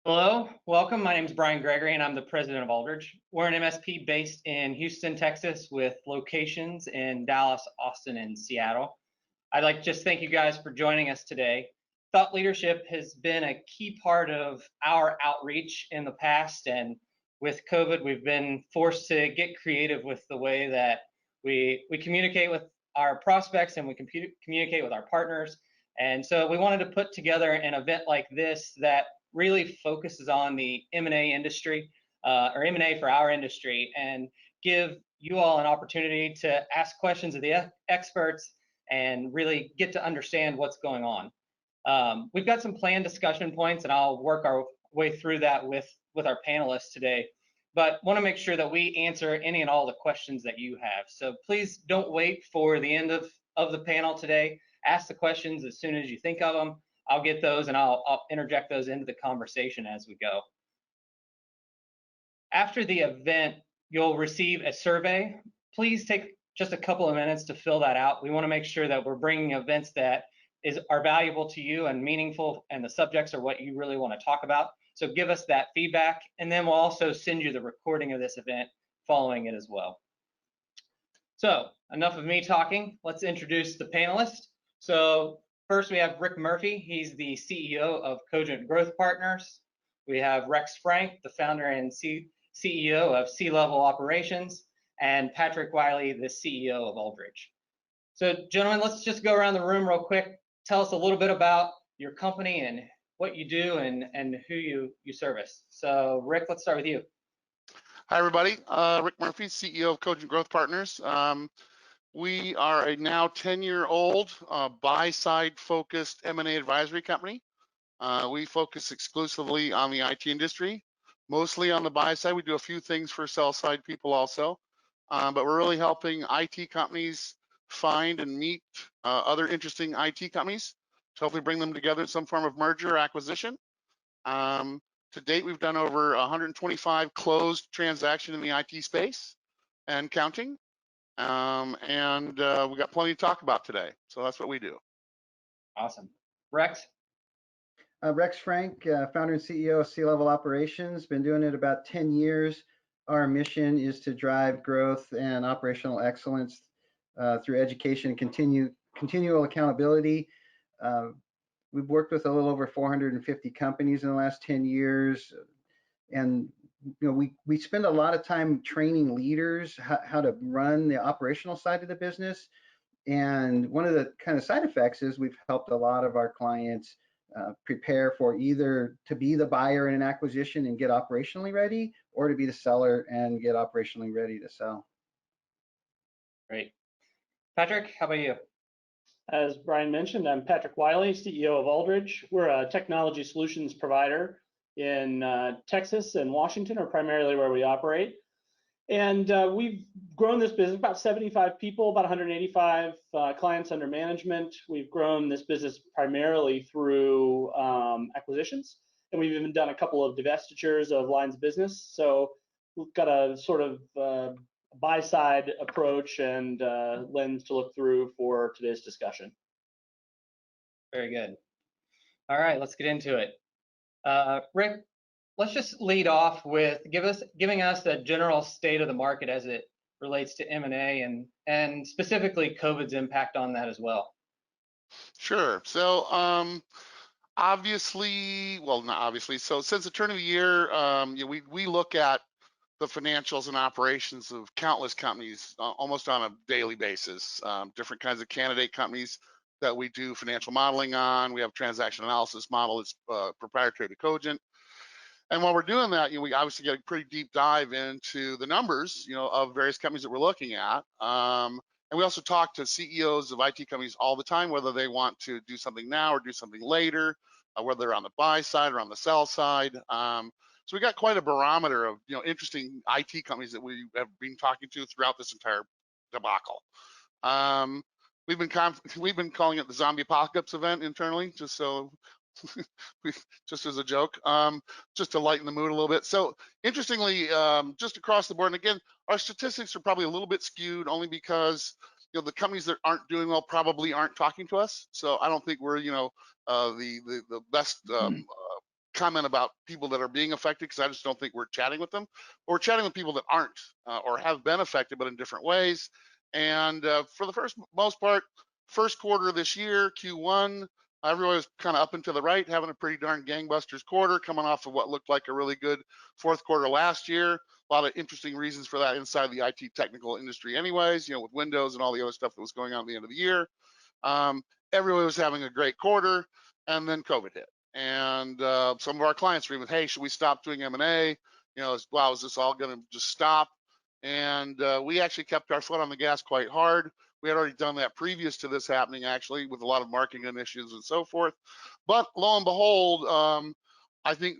Hello, welcome. My name is Brian Gregory, and I'm the president of Aldridge. We're an MSP based in Houston, Texas, with locations in Dallas, Austin, and Seattle. I'd like to just thank you guys for joining us today. Thought leadership has been a key part of our outreach in the past, and with COVID, we've been forced to get creative with the way that we communicate with our prospects and we communicate with our partners. And so we wanted to put together an event like this that really focuses on the M&A industry, or M&A for our industry, and give you all an opportunity to ask questions of the experts and really get to understand what's going on. We've got some planned discussion points, and I'll work our way through that with our panelists today, but want to make sure that we answer any and all the questions that you have. So please don't wait for the end of the panel today. Ask the questions as soon as you think of them. I'll get those and I'll interject those into the conversation as we go. After the event, you'll receive a survey. Please take just a couple of minutes to fill that out. We want to make sure that we're bringing events that are valuable to you and meaningful, and the subjects are what you really want to talk about. So give us that feedback, and then we'll also send you the recording of this event following it as well. So enough of me talking. Let's introduce the panelists. So first, we have Rick Murphy. He's the CEO of Cogent Growth Partners. We have Rex Frank, the founder and CEO of C-Level Operations, and Patrick Wiley, the CEO of Aldridge. So gentlemen, let's just go around the room real quick. Tell us a little bit about your company and what you do and who you service. So Rick, let's start with you. Hi, everybody. Rick Murphy, CEO of Cogent Growth Partners. We are a now 10-year-old buy-side focused M&A advisory company. We focus exclusively on the IT industry, mostly on the buy side. We do a few things for sell-side people also, but we're really helping IT companies find and meet other interesting IT companies to hopefully bring them together in some form of merger or acquisition. To date, we've done over 125 closed transactions in the IT space and counting. And we got plenty to talk about today. So that's what we do. Awesome. Rex? Rex Frank, founder and CEO of C-Level Operations. Been doing it about 10 years. Our mission is to drive growth and operational excellence through education and continual accountability. We've worked with a little over 450 companies in the last 10 years. And you know, we spend a lot of time training leaders how to run the operational side of the business. And one of the kind of side effects is we've helped a lot of our clients prepare for either to be the buyer in an acquisition and get operationally ready, or to be the seller and get operationally ready to sell. Great. Patrick, how about you? As Brian mentioned, I'm Patrick Wiley, CEO of Aldridge. We're a technology solutions provider in Texas and Washington are primarily where we operate. And we've grown this business, about 75 people, about 185 clients under management. We've grown this business primarily through acquisitions, and we've even done a couple of divestitures of lines of business. So we've got a sort of buy-side approach and lens to look through for today's discussion. Very good. All right, let's get into it. Rick, let's just lead off with giving us a general state of the market as it relates to M&A and specifically COVID's impact on that as well. Sure. So obviously, well, not obviously. So since the turn of the year, we look at the financials and operations of countless companies almost on a daily basis. Different kinds of candidate companies that we do financial modeling on. We have a transaction analysis model that's proprietary to Cogent. And while we're doing that, we obviously get a pretty deep dive into the numbers, of various companies that we're looking at. And we also talk to CEOs of IT companies all the time, whether they want to do something now or do something later, whether they're on the buy side or on the sell side. So we got quite a barometer of interesting IT companies that we have been talking to throughout this entire debacle. We've been calling it the zombie apocalypse event internally, just as a joke, just to lighten the mood a little bit. So interestingly, just across the board, and again, our statistics are probably a little bit skewed only because the companies that aren't doing well probably aren't talking to us. So I don't think we're the best comment about people that are being affected because I just don't think we're chatting with them. But we're chatting with people that aren't or have been affected, but in different ways. And for the most part, first quarter of this year, Q1, everybody was kind of up and to the right, having a pretty darn gangbusters quarter, coming off of what looked like a really good fourth quarter last year. A lot of interesting reasons for that inside the IT technical industry anyways, with Windows and all the other stuff that was going on at the end of the year. Everybody was having a great quarter, and then COVID hit. And some of our clients were even, hey, should we stop doing M&A? Wow, is this all going to just stop? And we actually kept our foot on the gas quite hard. We had already done that previous to this happening, actually, with a lot of marketing initiatives and so forth. But lo and behold, I think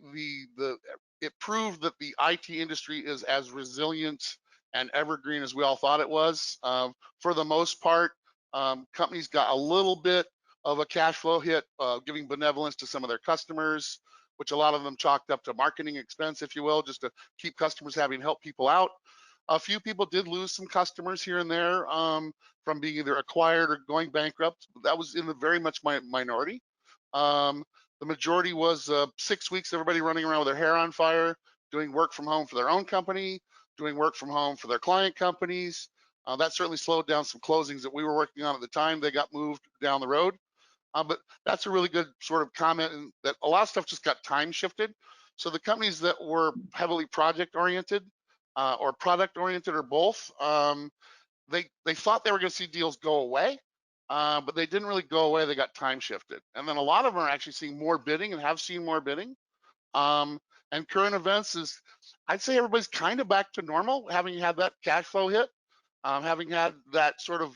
it proved that the IT industry is as resilient and evergreen as we all thought it was. For the most part, companies got a little bit of a cash flow hit, giving benevolence to some of their customers, which a lot of them chalked up to marketing expense, if you will, just to keep customers having help people out. A few people did lose some customers here and there from being either acquired or going bankrupt. That was in the very much minority. The majority was 6 weeks, everybody running around with their hair on fire, doing work from home for their own company, doing work from home for their client companies. That certainly slowed down some closings that we were working on at the time. They got moved down the road. But that's a really good sort of comment, and that a lot of stuff just got time shifted. So the companies that were heavily project oriented or product oriented or both, they thought they were going to see deals go away, but they didn't really go away. They got time shifted. And then a lot of them are actually seeing more bidding and have seen more bidding. And current events is, I'd say everybody's kind of back to normal, having had that cash flow hit, having had that sort of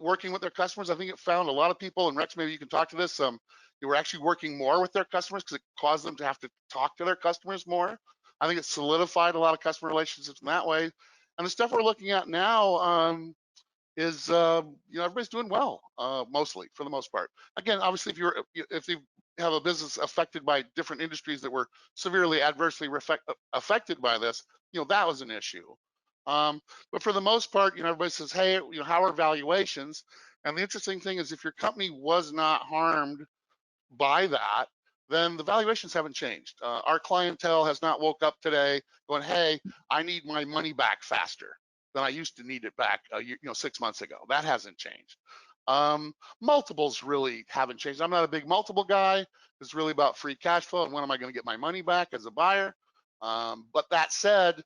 working with their customers. I think it found a lot of people, and Rex, maybe you can talk to this, they were actually working more with their customers because it caused them to have to talk to their customers more. I think it solidified a lot of customer relationships in that way. And the stuff we're looking at now is, everybody's doing well, mostly, for the most part. Again, obviously, if you have a business affected by different industries that were severely adversely affected by this, that was an issue. But for the most part, everybody says, hey, how are valuations? And the interesting thing is, if your company was not harmed by that, then the valuations haven't changed. Our clientele has not woke up today going, hey, I need my money back faster than I used to need it back 6 months ago. That hasn't changed. Multiples really haven't changed. I'm not a big multiple guy. It's really about free cash flow and when am I going to get my money back as a buyer. But that said,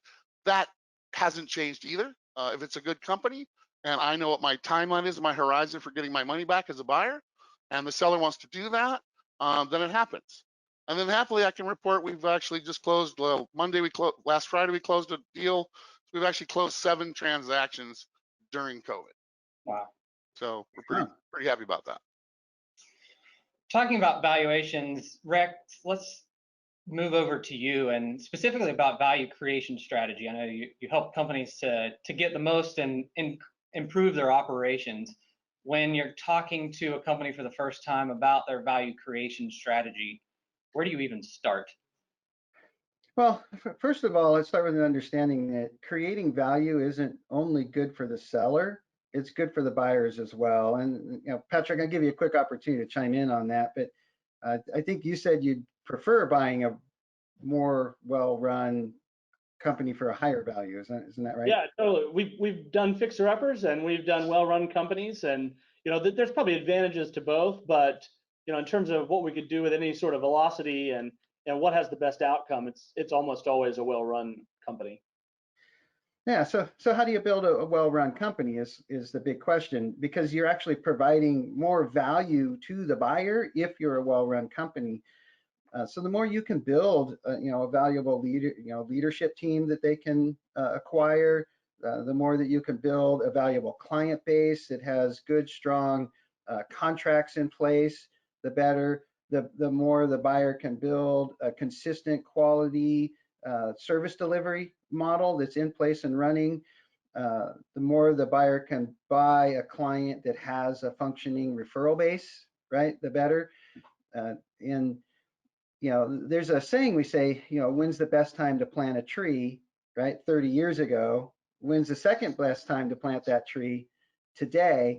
that hasn't changed either. If it's a good company and I know what my timeline is, my horizon for getting my money back as a buyer, and the seller wants to do that, then it happens. And then happily I can report we've actually just closed, last Friday we closed a deal. We've actually closed 7 transactions during COVID. Wow. So we're pretty happy about that. Talking about valuations, Rex, let's move over to you, and specifically about value creation strategy. I know you help companies to get the most and improve their operations. When you're talking to a company for the first time about their value creation strategy, where do you even start? Well, first of all, let's start with an understanding that creating value isn't only good for the seller, it's good for the buyers as well. And Patrick, I'll give you a quick opportunity to chime in on that, but I think you said you'd prefer buying a more well-run company for a higher value. Isn't that right? Yeah, totally. We've done fixer-uppers and we've done well-run companies, and there's probably advantages to both, but in terms of what we could do with any sort of velocity and what has the best outcome, it's almost always a well-run company. Yeah, so how do you build a well-run company is the big question, because you're actually providing more value to the buyer if you're a well-run company. So the more you can build, a valuable leadership team that they can acquire, the more that you can build a valuable client base that has good, strong contracts in place, the better. The more the buyer can build a consistent quality service delivery model that's in place and running, the more the buyer can buy a client that has a functioning referral base, right? The better. And there's a saying we say, when's the best time to plant a tree, right? 30 years ago. When's the second best time to plant that tree? Today.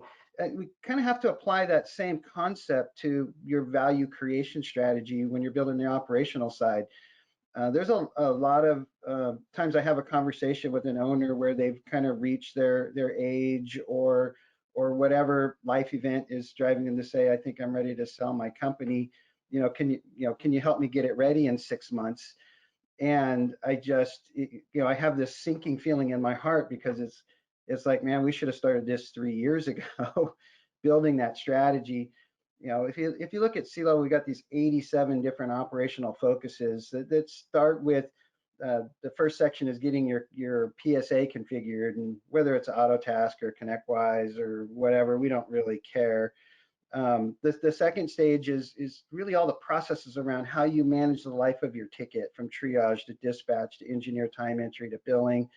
we kind of have to apply that same concept to your value creation strategy when you're building the operational side. There's a lot of times I have a conversation with an owner where they've kind of reached their age or whatever life event is driving them to say, I think I'm ready to sell my company. Can you help me get it ready in 6 months? And I just, I have this sinking feeling in my heart because it's like, man, we should have started this 3 years ago, building that strategy. If you look at C-Level, we got these 87 different operational focuses that start with the first section is getting your PSA configured, and whether it's AutoTask or ConnectWise or whatever, we don't really care. The second stage is really all the processes around how you manage the life of your ticket, from triage to dispatch to engineer time entry to billing.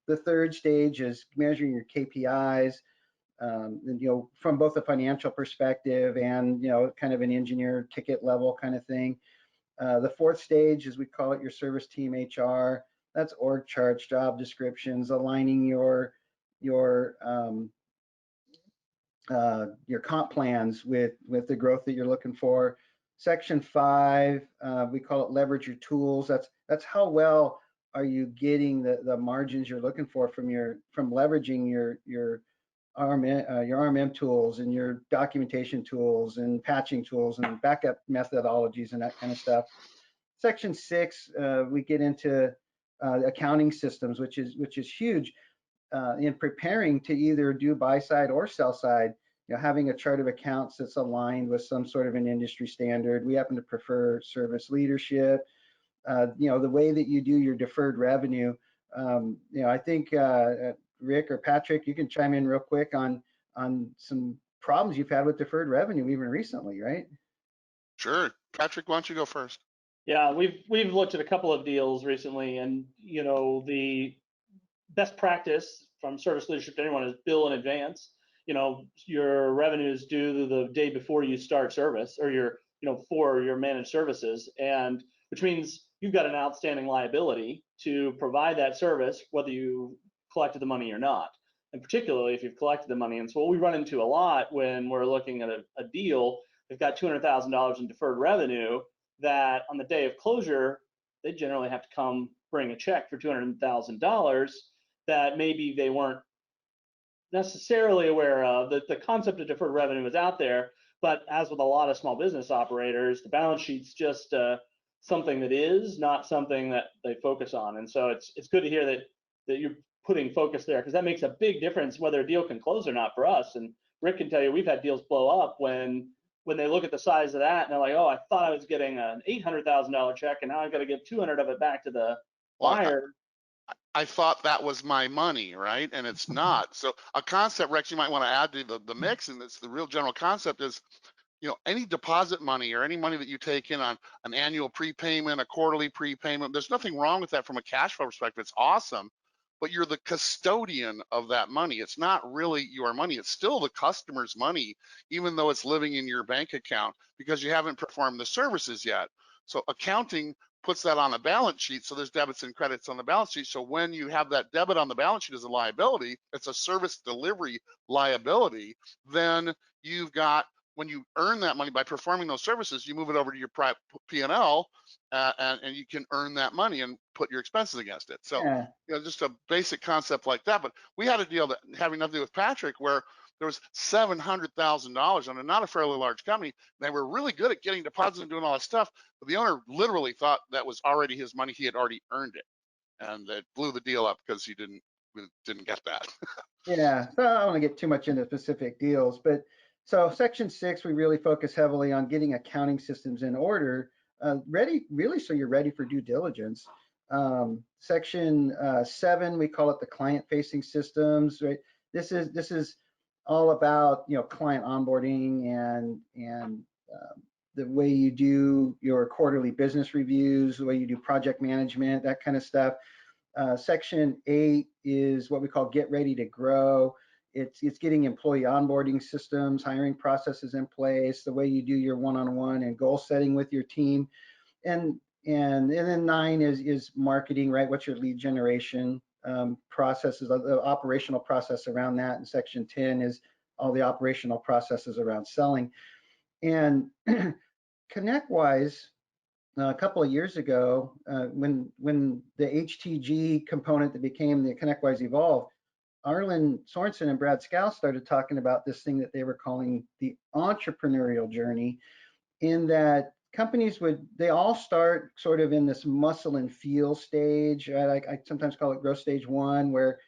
The third stage is measuring your KPIs, and, from both a financial perspective and, kind of an engineer ticket level kind of thing. The fourth stage is, we call it your service team HR. That's org charts, job descriptions, aligning your comp plans with the growth that you're looking for. Section 5, we call it leverage your tools. That's how well are you getting the margins you're looking for from leveraging your RMM tools and your documentation tools and patching tools and backup methodologies and that kind of stuff. Section 6, we get into accounting systems, which is huge in preparing to either do buy side or sell side. Having a chart of accounts that's aligned with some sort of an industry standard. We happen to prefer service leadership. The way that you do your deferred revenue. I think Rick or Patrick, you can chime in real quick on some problems you've had with deferred revenue even recently, right? Sure. Patrick, why don't you go first? Yeah, we've looked at a couple of deals recently, and the best practice from service leadership to anyone is bill in advance. Your revenue is due the day before you start service, or for your managed services, and which means you've got an outstanding liability to provide that service, whether you collected the money or not, and particularly if you've collected the money. And so what we run into a lot when we're looking at a deal, they've got $200,000 in deferred revenue that on the day of closure, they generally have to come bring a check for $200,000 that maybe they weren't necessarily aware of. The concept of deferred revenue is out there, but as with a lot of small business operators, the balance sheet's just something that is not something that they focus on. And so it's good to hear that you're putting focus there, because that makes a big difference whether a deal can close or not for us. And Rick can tell you, we've had deals blow up when they look at the size of that and they're like, oh, I thought I was getting an $800,000 check, and now I've got to give 200 of it back to the buyer. I thought that was my money, right? And it's not. So a concept, Rex, you might want to add to the mix, and it's the real general concept is, any deposit money or any money that you take in on an annual prepayment, a quarterly prepayment, there's nothing wrong with that from a cash flow perspective. It's awesome, but you're the custodian of that money. It's not really your money. It's still the customer's money, even though it's living in your bank account, because you haven't performed the services yet. So accounting puts that on a balance sheet. So there's debits and credits on the balance sheet. So when you have that debit on the balance sheet as a liability, it's a service delivery liability. Then you've got, when you earn that money by performing those services, you move it over to your P&L, and you can earn that money and put your expenses against it. So, Yeah. Just a basic concept like that. But we had a deal that having nothing to do with Patrick, where there was $700,000 on not a fairly large company. They were really good at getting deposits and doing all that stuff, but the owner literally thought that was already his money. He had already earned it, and it blew the deal up because he didn't get that. Yeah, so I don't want to get too much into specific deals, but so Section 6, we really focus heavily on getting accounting systems in order, ready, really, so you're ready for due diligence. Section 7, we call it the client-facing systems, right? This is all about, client onboarding and the way you do your quarterly business reviews, the way you do project management, that kind of stuff. Section 8 is what we call get ready to grow. It's getting employee onboarding systems, hiring processes in place, the way you do your one-on-one and goal setting with your team. And then 9 is marketing, right? What's your lead generation processes, the operational process around that. And Section 10 is all the operational processes around selling. And ConnectWise, a couple of years ago, when the HTG component that became the ConnectWise Evolve, Arlen Sorensen and Brad Scow started talking about this thing that they were calling the entrepreneurial journey, in that companies they all start sort of in this muscle and feel stage. Right? I sometimes call it growth stage 1, where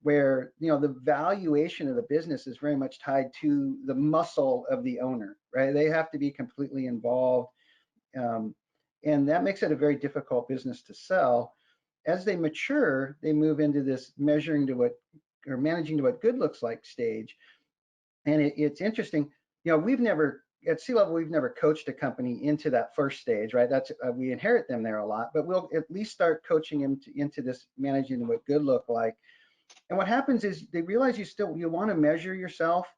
the valuation of the business is very much tied to the muscle of the owner, right? They have to be completely involved. And that makes it a very difficult business to sell. As they mature, they move into this managing to what good looks like stage. And it's interesting, at C-level, we've never coached a company into that first stage, right? That's we inherit them there a lot, but we'll at least start coaching them into this managing to what good look like. And what happens is they realize you want to measure yourself,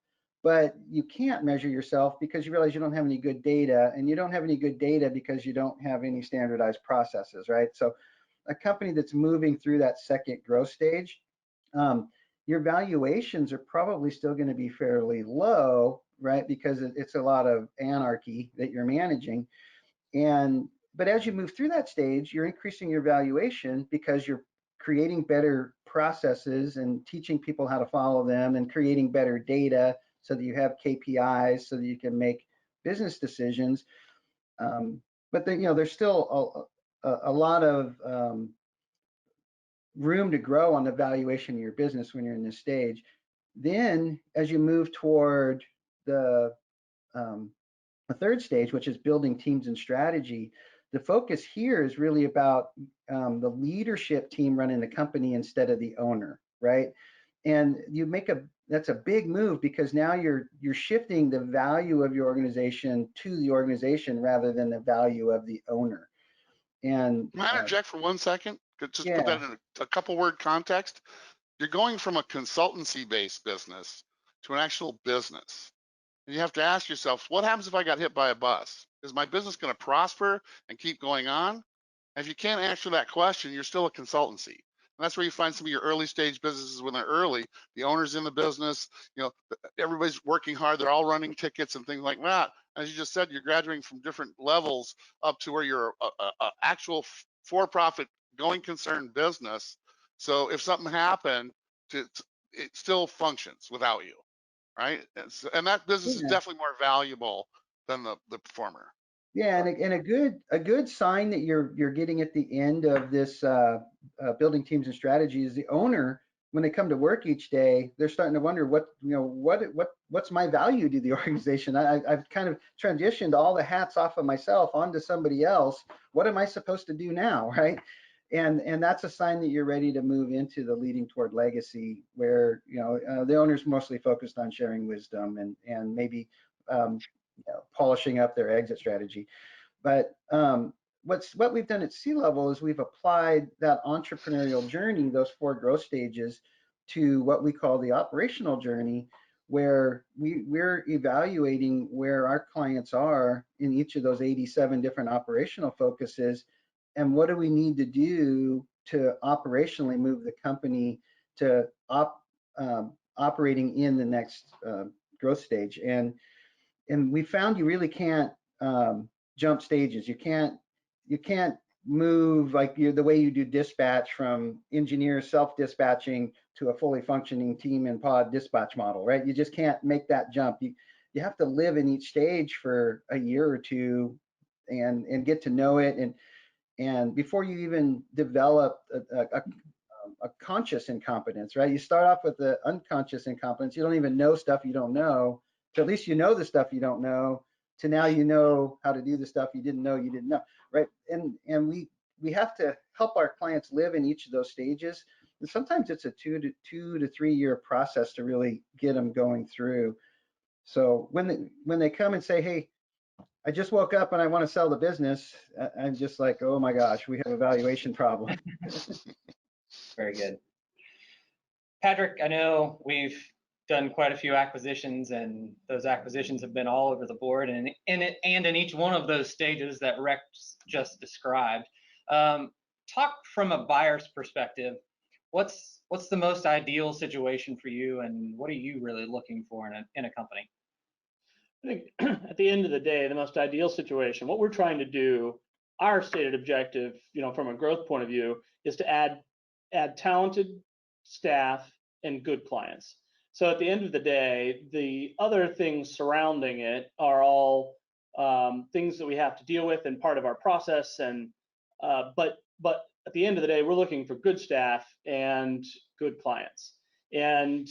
but you can't measure yourself because you realize you don't have any good data, and you don't have any good data because you don't have any standardized processes, right? So a company that's moving through that second growth stage, your valuations are probably still going to be fairly low, right? Because it's a lot of anarchy that you're managing. But as you move through that stage, you're increasing your valuation because you're creating better processes and teaching people how to follow them, and creating better data so that you have KPIs so that you can make business decisions. But there's still a lot of room to grow on the valuation of your business when you're in this stage. Then, as you move toward the third stage, which is building teams and strategy, the focus here is really about the leadership team running the company instead of the owner, right? And that's a big move, because now you're shifting the value of your organization to the organization rather than the value of the owner. And Can I interject for 1 second? Just yeah. put that in a couple word context. You're going from a consultancy-based business to an actual business. And you have to ask yourself, what happens if I got hit by a bus? Is my business going to prosper and keep going on? And if you can't answer that question, you're still a consultancy. And that's where you find some of your early stage businesses when they're early. The owner's in the business, everybody's working hard. They're all running tickets and things like that. As you just said, you're graduating from different levels up to where you're a actual for-profit going concern business. So if something happened, it still functions without you, right? And that business is definitely more valuable than the performer. Yeah, and a good sign that you're getting at the end of this building teams and strategy is the owner, when they come to work each day, they're starting to wonder what's my value to the organization. I've kind of transitioned all the hats off of myself onto somebody else. What am I supposed to do now, right? And that's a sign that you're ready to move into the leading toward legacy, where the owner's mostly focused on sharing wisdom and maybe polishing up their exit strategy. But what we've done at C-level is we've applied that entrepreneurial journey, those 4 growth stages, to what we call the operational journey, where we're evaluating where our clients are in each of those 87 different operational focuses, and what do we need to do to operationally move the company to operating in the next growth stage. And we found you really can't jump stages. You can't move like the way you do dispatch from engineers self-dispatching to a fully functioning team and pod dispatch model, right? You just can't make that jump. You have to live in each stage for a year or two and get to know it, and before you even develop a conscious incompetence, right? You start off with the unconscious incompetence. You don't even know stuff you don't know. So at least you know the stuff you don't know, to now you know how to do the stuff you didn't know, right? And we have to help our clients live in each of those stages. And sometimes it's a 2 to 3 year process to really get them going through. So when they come and say, hey, I just woke up and I want to sell the business, I'm just like, oh my gosh, we have a valuation problem. Very good. Patrick, I know we've done quite a few acquisitions, and those acquisitions have been all over the board, and in each one of those stages that Rex just described. Talk from a buyer's perspective. what's the most ideal situation for you, and what are you really looking for in a company? I think at the end of the day, the most ideal situation, what we're trying to do, our stated objective, from a growth point of view, is to add talented staff and good clients. So at the end of the day, the other things surrounding it are all things that we have to deal with and part of our process. And but at the end of the day, we're looking for good staff and good clients. And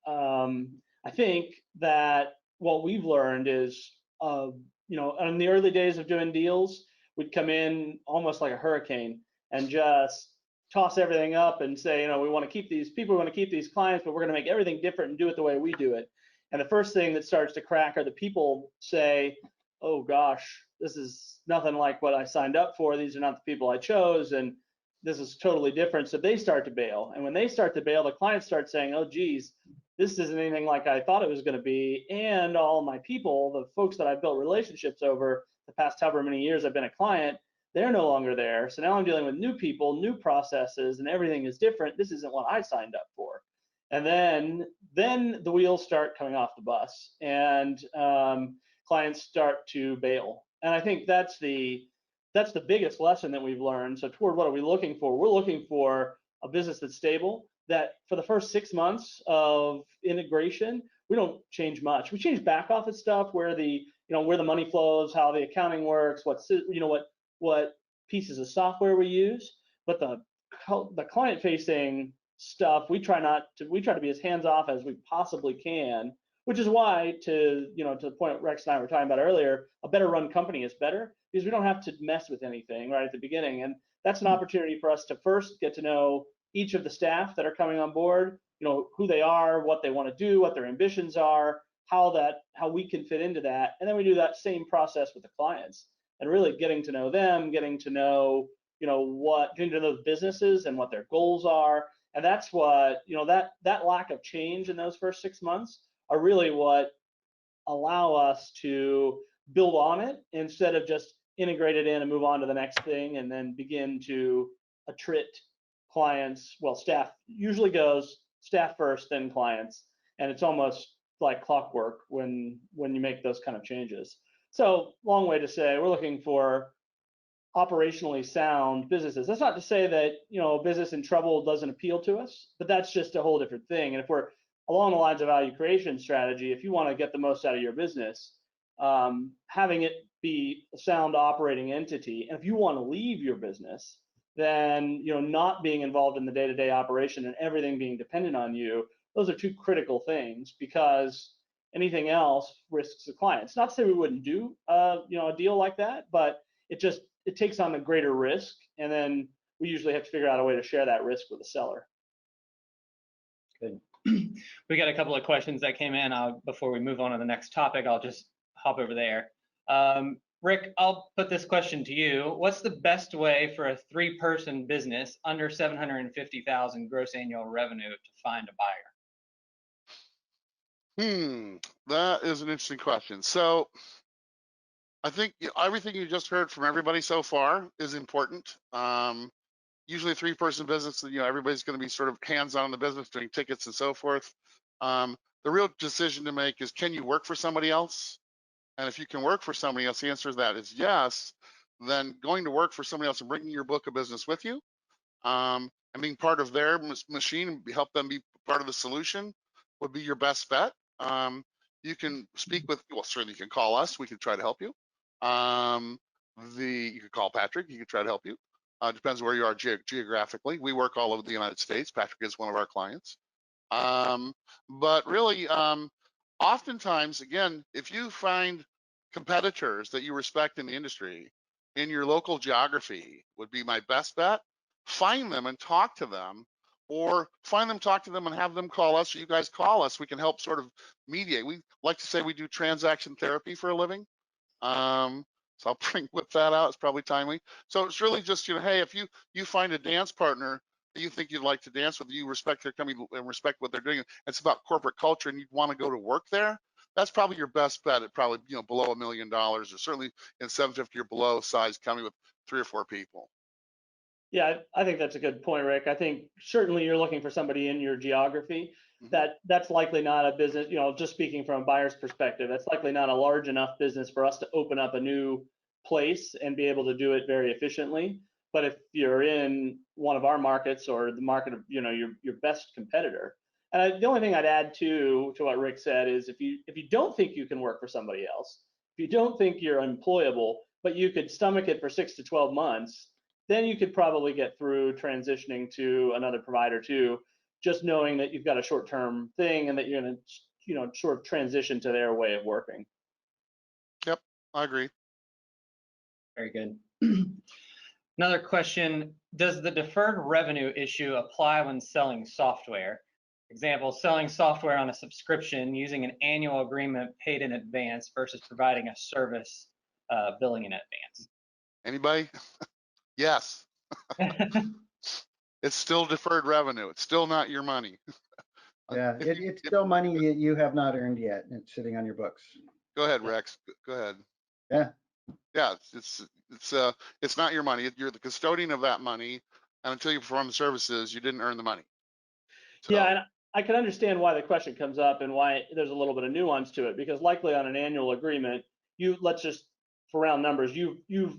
I think that what we've learned is, in the early days of doing deals, we'd come in almost like a hurricane and just toss everything up and say, we want to keep these people, we want to keep these clients, but we're going to make everything different and do it the way we do it. And the first thing that starts to crack are the people say, oh gosh, this is nothing like what I signed up for. These are not the people I chose, and this is totally different. So they start to bail. And when they start to bail, the clients start saying, oh geez, this isn't anything like I thought it was going to be. And all my people, the folks that I've built relationships over the past however many years I've been a client, they're no longer there. So now I'm dealing with new people, new processes, and everything is different. This isn't what I signed up for. And then the wheels start coming off the bus, and clients start to bail. And I think that's the biggest lesson that we've learned. So toward what are we looking for? We're looking for a business that's stable, that for the first 6 months of integration, we don't change much. We change back office stuff, where the money flows, how the accounting works, what pieces of software we use. But the client facing stuff, we try to be as hands off as we possibly can, which is why, to the point Rex and I were talking about earlier, a better run company is better, because we don't have to mess with anything right at the beginning. And that's an opportunity for us to first get to know each of the staff that are coming on board, who they are, what they want to do, what their ambitions are, how we can fit into that. And then we do that same process with the clients, and really getting to know them, getting to know those businesses and what their goals are. And that's what, that lack of change in those first 6 months are really what allow us to build on it, instead of just integrate it in and move on to the next thing and then begin to attrit clients. Well, staff usually goes staff first, then clients, and it's almost like clockwork when you make those kind of changes. So long way to say, we're looking for operationally sound businesses. That's not to say that a business in trouble doesn't appeal to us, but that's just a whole different thing. And if we're along the lines of value creation strategy, if you want to get the most out of your business, having it be a sound operating entity, and if you want to leave your business, then not being involved in the day-to-day operation and everything being dependent on you, those are two critical things, because anything else risks the client. It's not to say we wouldn't do a deal like that, but it takes on a greater risk, and then we usually have to figure out a way to share that risk with the seller. Good. We got a couple of questions that came in. Before we move on to the next topic, I'll just hop over there. Rick, I'll put this question to you. What's the best way for a 3-person business under 750,000 gross annual revenue to find a buyer? That is an interesting question. So I think everything you just heard from everybody so far is important. Usually a 3-person business, everybody's going to be sort of hands-on in the business, doing tickets and so forth. The real decision to make is, can you work for somebody else? And if you can work for somebody else, the answer to that is yes. Then going to work for somebody else and bringing your book of business with you, and being part of their machine, help them be part of the solution, would be your best bet. You can speak with, certainly you can call us. We can try to help you. You could call Patrick. He could try to help you. Depends where you are geographically. We work all over the United States. Patrick is one of our clients. But really, oftentimes, again, if you find competitors that you respect in the industry in your local geography, would be my best bet. Find them and talk to them, or find them, talk to them, and have them call us, or you guys call us. We can help sort of mediate. We like to say we do transaction therapy for a living. So I'll whip that out. It's probably timely. So it's really just, hey, if you find a dance partner that you think you'd like to dance with, you respect their company and respect what they're doing, it's about corporate culture, and you'd want to go to work there, that's probably your best bet at probably, below $1 million, or certainly in 750 or below size company with 3 or 4 people. Yeah, I think that's a good point, Rick. I think certainly you're looking for somebody in your geography. Mhm. That's likely not a business, just speaking from a buyer's perspective, that's likely not a large enough business for us to open up a new place and be able to do it very efficiently. But if you're in one of our markets or the market of, your best competitor, and the only thing I'd add to what Rick said is if you don't think you can work for somebody else, if you don't think you're employable, but you could stomach it for 6 to 12 months, then you could probably get through transitioning to another provider too, just knowing that you've got a short-term thing and that you're going to, sort of transition to their way of working. Yep, I agree. Very good. Another question, does the deferred revenue issue apply when selling software? Example, selling software on a subscription using an annual agreement paid in advance versus providing a service billing in advance. Anybody? Yes. It's still deferred revenue. It's still not your money. Yeah, it's still money that you have not earned yet, and it's sitting on your books. Go ahead, Rex. Go ahead. Yeah. Yeah, it's not your money. You're the custodian of that money, and until you perform the services, you didn't earn the money. So, Yeah, and I can understand why the question comes up and why there's a little bit of nuance to it, because likely on an annual agreement, let's just, for round numbers, you've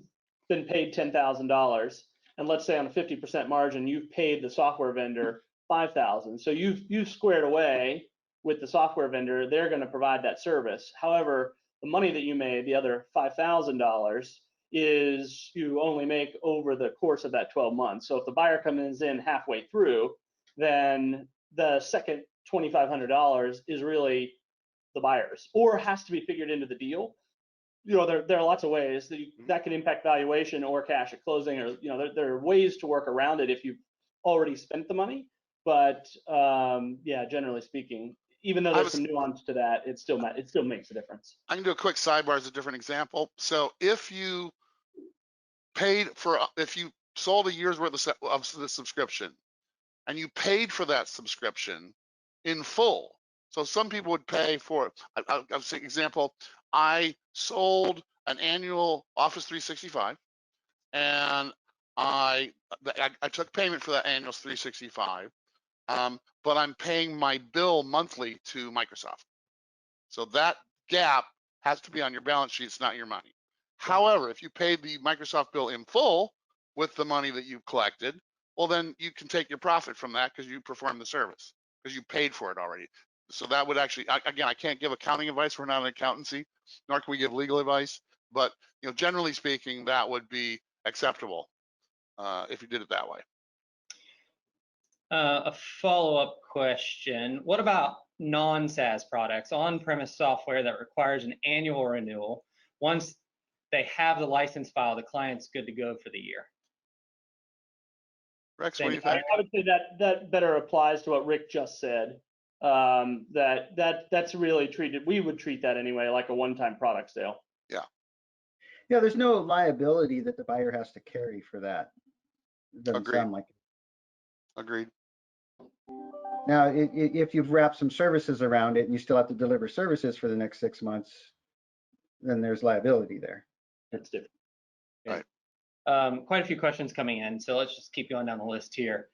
been paid $10,000, and let's say on a 50% margin, you've paid the software vendor $5,000. So you've squared away with the software vendor. They're going to provide that service. However, the money that you made, the other $5,000, is you only make over the course of that 12 months. So if the buyer comes in halfway through, then the second $2,500 is really the buyer's, or has to be figured into the deal. There are lots of ways that can impact valuation or cash at closing, or there are ways to work around it if you've already spent the money. But yeah, generally speaking, even though there's some nuance to that, it still makes a difference. I can do a quick sidebar as a different example. So if you sold a year's worth of the subscription, and you paid for that subscription in full. So some people would pay for, I'll say example, I sold an annual Office 365, and I took payment for that annual 365, but I'm paying my bill monthly to Microsoft. So that gap has to be on your balance sheet. It's not your money. However, if you paid the Microsoft bill in full with the money that you've collected, well, then you can take your profit from that because you performed the service, because you paid for it already. So that would actually, again, I can't give accounting advice. We're not an accountancy, nor can we give legal advice. But generally speaking, that would be acceptable if you did it that way. A follow-up question, what about non-SaaS products, on-premise software that requires an annual renewal? Once they have the license file, the client's good to go for the year. Rex, what do you think? I would say that better applies to what Rick just said. That's really treated, we would treat that anyway like a one-time product sale. Yeah. Yeah, there's no liability that the buyer has to carry for that. It doesn't sound like it. Agreed. Now, if you've wrapped some services around it and you still have to deliver services for the next 6 months, then there's liability there. That's different. Right. Quite a few questions coming in, so let's just keep going down the list here.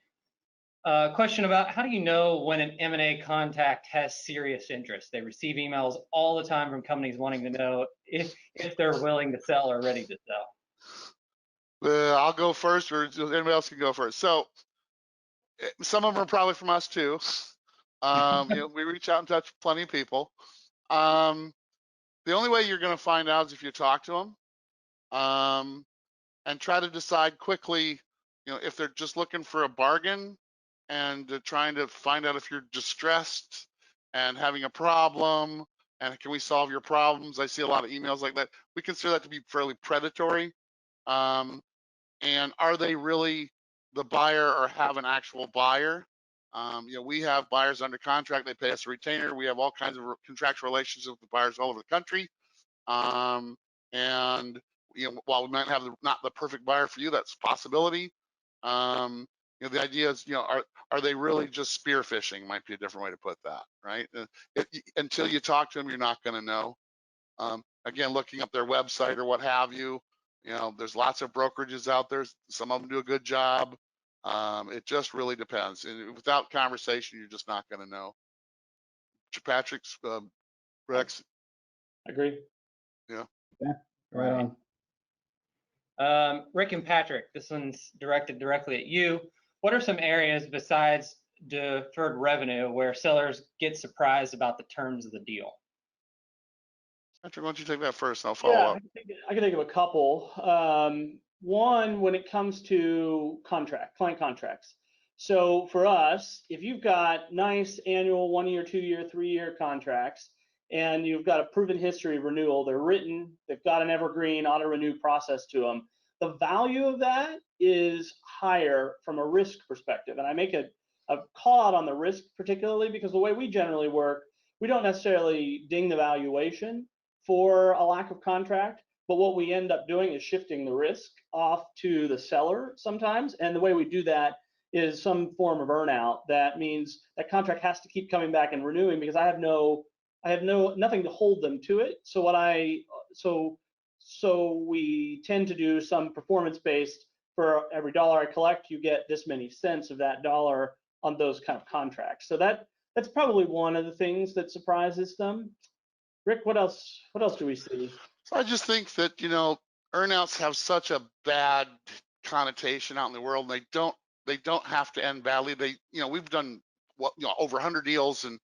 Question about how do you know when an M&A contact has serious interest? They receive emails all the time from companies wanting to know if they're willing to sell or ready to sell. I'll go first, or anybody else can go first. So some of them are probably from us too. We reach out and touch plenty of people. The only way you're going to find out is if you talk to them, and try to decide quickly, if they're just looking for a bargain and trying to find out if you're distressed and having a problem and can we solve your problems. I see a lot of emails like that. We consider that to be fairly predatory. And are they really the buyer or have an actual buyer? We have buyers under contract. They pay us a retainer. We have all kinds of contractual relationships with the buyers all over the country. And while we might have not the perfect buyer for you, that's a possibility. The idea is, are they really just spearfishing? Might be a different way to put that, right? Until you talk to them, you're not going to know. Again, looking up their website or what have you, You know, there's lots of brokerages out there. Some of them do a good job. It just really depends. And without conversation, you're just not going to know. Patrick's, Rex, Agree. Yeah, right on. Rick and Patrick, this one's directed directly at you. What are some areas besides deferred revenue where sellers get surprised about the terms of the deal? Patrick, why don't you take that first? And I'll follow up. I can think of a couple. One, when it comes to client contracts. So for us, if you've got nice annual 1 year, 2 year, 3 year contracts, and you've got a proven history of renewal, they're written, they've got an evergreen auto renew process to them. The value of that is higher from a risk perspective. And I make a call out on the risk particularly because the way we generally work, we don't necessarily ding the valuation for a lack of contract, but what we end up doing is shifting the risk off to the seller sometimes. And the way we do that is some form of earnout. That means that contract has to keep coming back and renewing because I have nothing to hold them to it. So we tend to do some performance based. For every dollar I collect, you get this many cents of that dollar on those kind of contracts. So that's probably one of the things that surprises them. Rick, what else do we see? So I just think that, you know, earnouts have such a bad connotation out in the world. And they don't have to end badly. We've done over 100 deals, and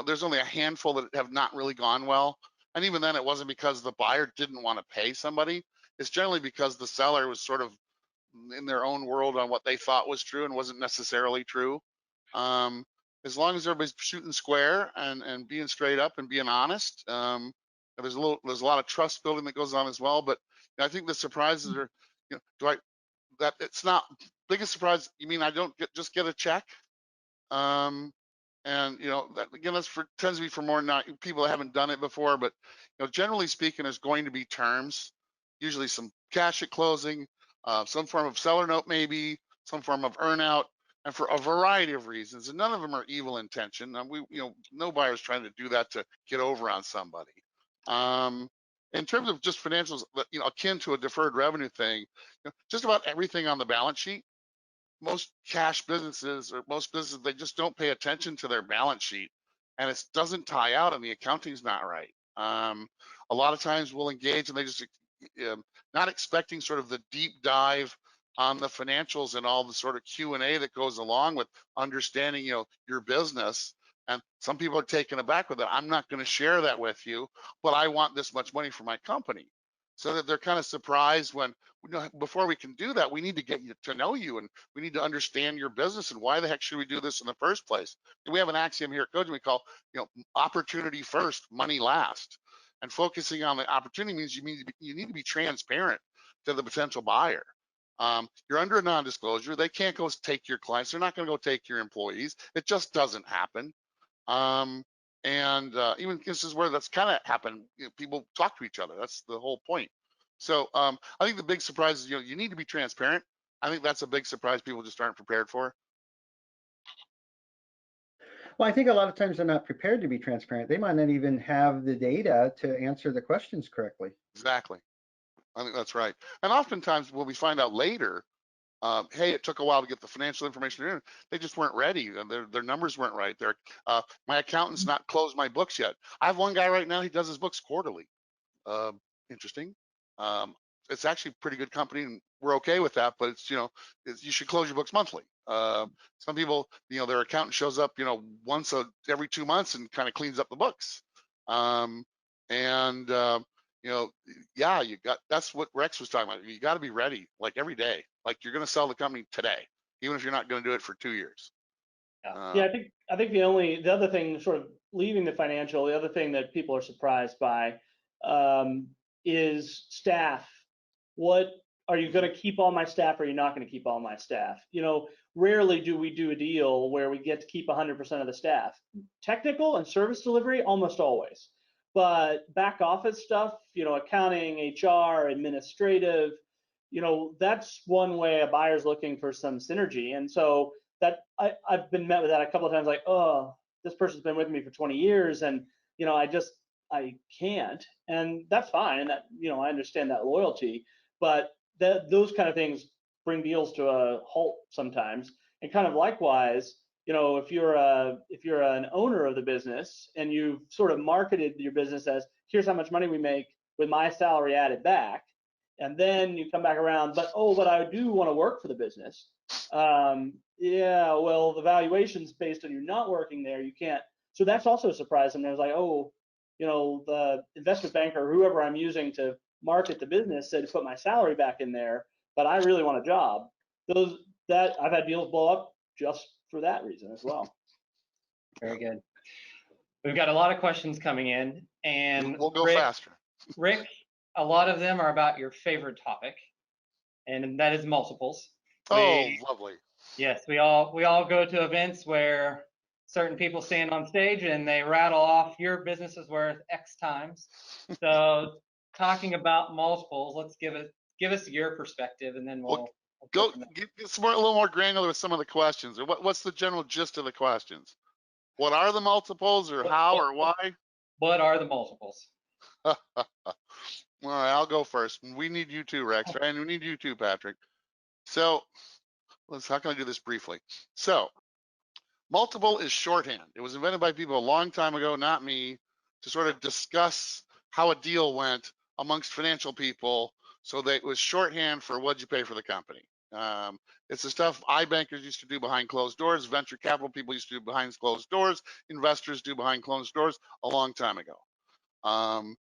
there's only a handful that have not really gone well. And even then, it wasn't because the buyer didn't want to pay somebody. It's generally because the seller was sort of in their own world on what they thought was true and wasn't necessarily true. As long as everybody's shooting square and being straight up and being honest, there's a lot of trust building that goes on as well. But I think the surprises are, that it's not biggest surprise. You mean I don't just get a check? And that again, tends to be for more not people that haven't done it before. But generally speaking, there's going to be terms, usually some cash at closing, some form of seller note, maybe some form of earnout, and for a variety of reasons. And none of them are evil intention. No buyer's trying to do that to get over on somebody. In terms of just financials, akin to a deferred revenue thing, just about everything on the balance sheet. Most cash businesses or most businesses, they just don't pay attention to their balance sheet, and it doesn't tie out, and the accounting's not right. A lot of times we'll engage, and they just not expecting sort of the deep dive on the financials and all the sort of Q&A that goes along with understanding, your business. And some people are taken aback with it. I'm not going to share that with you, but I want this much money for my company. So that they're kind of surprised when, before we can do that, we need to get you to know you, and we need to understand your business and why the heck should we do this in the first place. And we have an axiom here at Coaching we call, opportunity first, money last. And focusing on the opportunity means you need to be transparent to the potential buyer. You're under a non-disclosure. They can't go take your clients. They're not going to go take your employees. It just doesn't happen. Even cases where that's kind of happened, people talk to each other. That's the whole point. So I think the big surprise is, you need to be transparent. I think that's a big surprise people just aren't prepared for. Well, I think a lot of times they're not prepared to be transparent. They might not even have the data to answer the questions correctly. Exactly. I think that's right. And oftentimes when we find out later, hey, it took a while to get the financial information in. They just weren't ready. Their numbers weren't right. My accountant's not closed my books yet. I have one guy right now, he does his books quarterly. Interesting. It's actually a pretty good company, and we're okay with that, but you should close your books monthly. Some people, their accountant shows up, once every 2 months and kind of cleans up the books. That's what Rex was talking about. You got to be ready, like every day, like you're going to sell the company today, even if you're not going to do it for 2 years. I think the other thing, sort of leaving the financial, the other thing that people are surprised by is staff. What are you going to keep all my staff, or are you not going to keep all my staff? Rarely do we do a deal where we get to keep 100% of the staff. Technical and service delivery, almost always. But back office stuff, accounting, HR, administrative, that's one way a buyer's looking for some synergy. And so that I've been met with that a couple of times, like, oh, this person's been with me for 20 years, and I can't, and that's fine. And that I understand that loyalty, but those kind of things bring deals to a halt sometimes. And kind of likewise, you know, if you're an owner of the business and you've sort of marketed your business as, here's how much money we make with my salary added back, and then you come back around, but I do want to work for the business. Yeah, well, the valuation's based on you not working there. You can't. So that's also a surprise. And there's like, oh, you know, the investment banker or whoever I'm using to market the business said to put my salary back in there, but I really want a job. That I've had deals blow up just for that reason as well. Very good. We've got a lot of questions coming in, and we'll go faster. Rick, a lot of them are about your favorite topic, and that is multiples. Lovely. Yes, we all go to events where certain people stand on stage and they rattle off your business is worth X times. So talking about multiples, let's give us your perspective, and then we'll go get a little more granular with some of the questions. Or what's the general gist of the questions? What are the multiples, or how, or why? What are the multiples? All right, I'll go first. We need you too, Rex, right? And we need you too, Patrick. So how can I do this briefly? So multiple is shorthand. It was invented by people a long time ago, not me, to sort of discuss how a deal went amongst financial people. So that it was shorthand for what'd you pay for the company. It's the stuff iBankers used to do behind closed doors, venture capital people used to do behind closed doors, investors do behind closed doors a long time ago.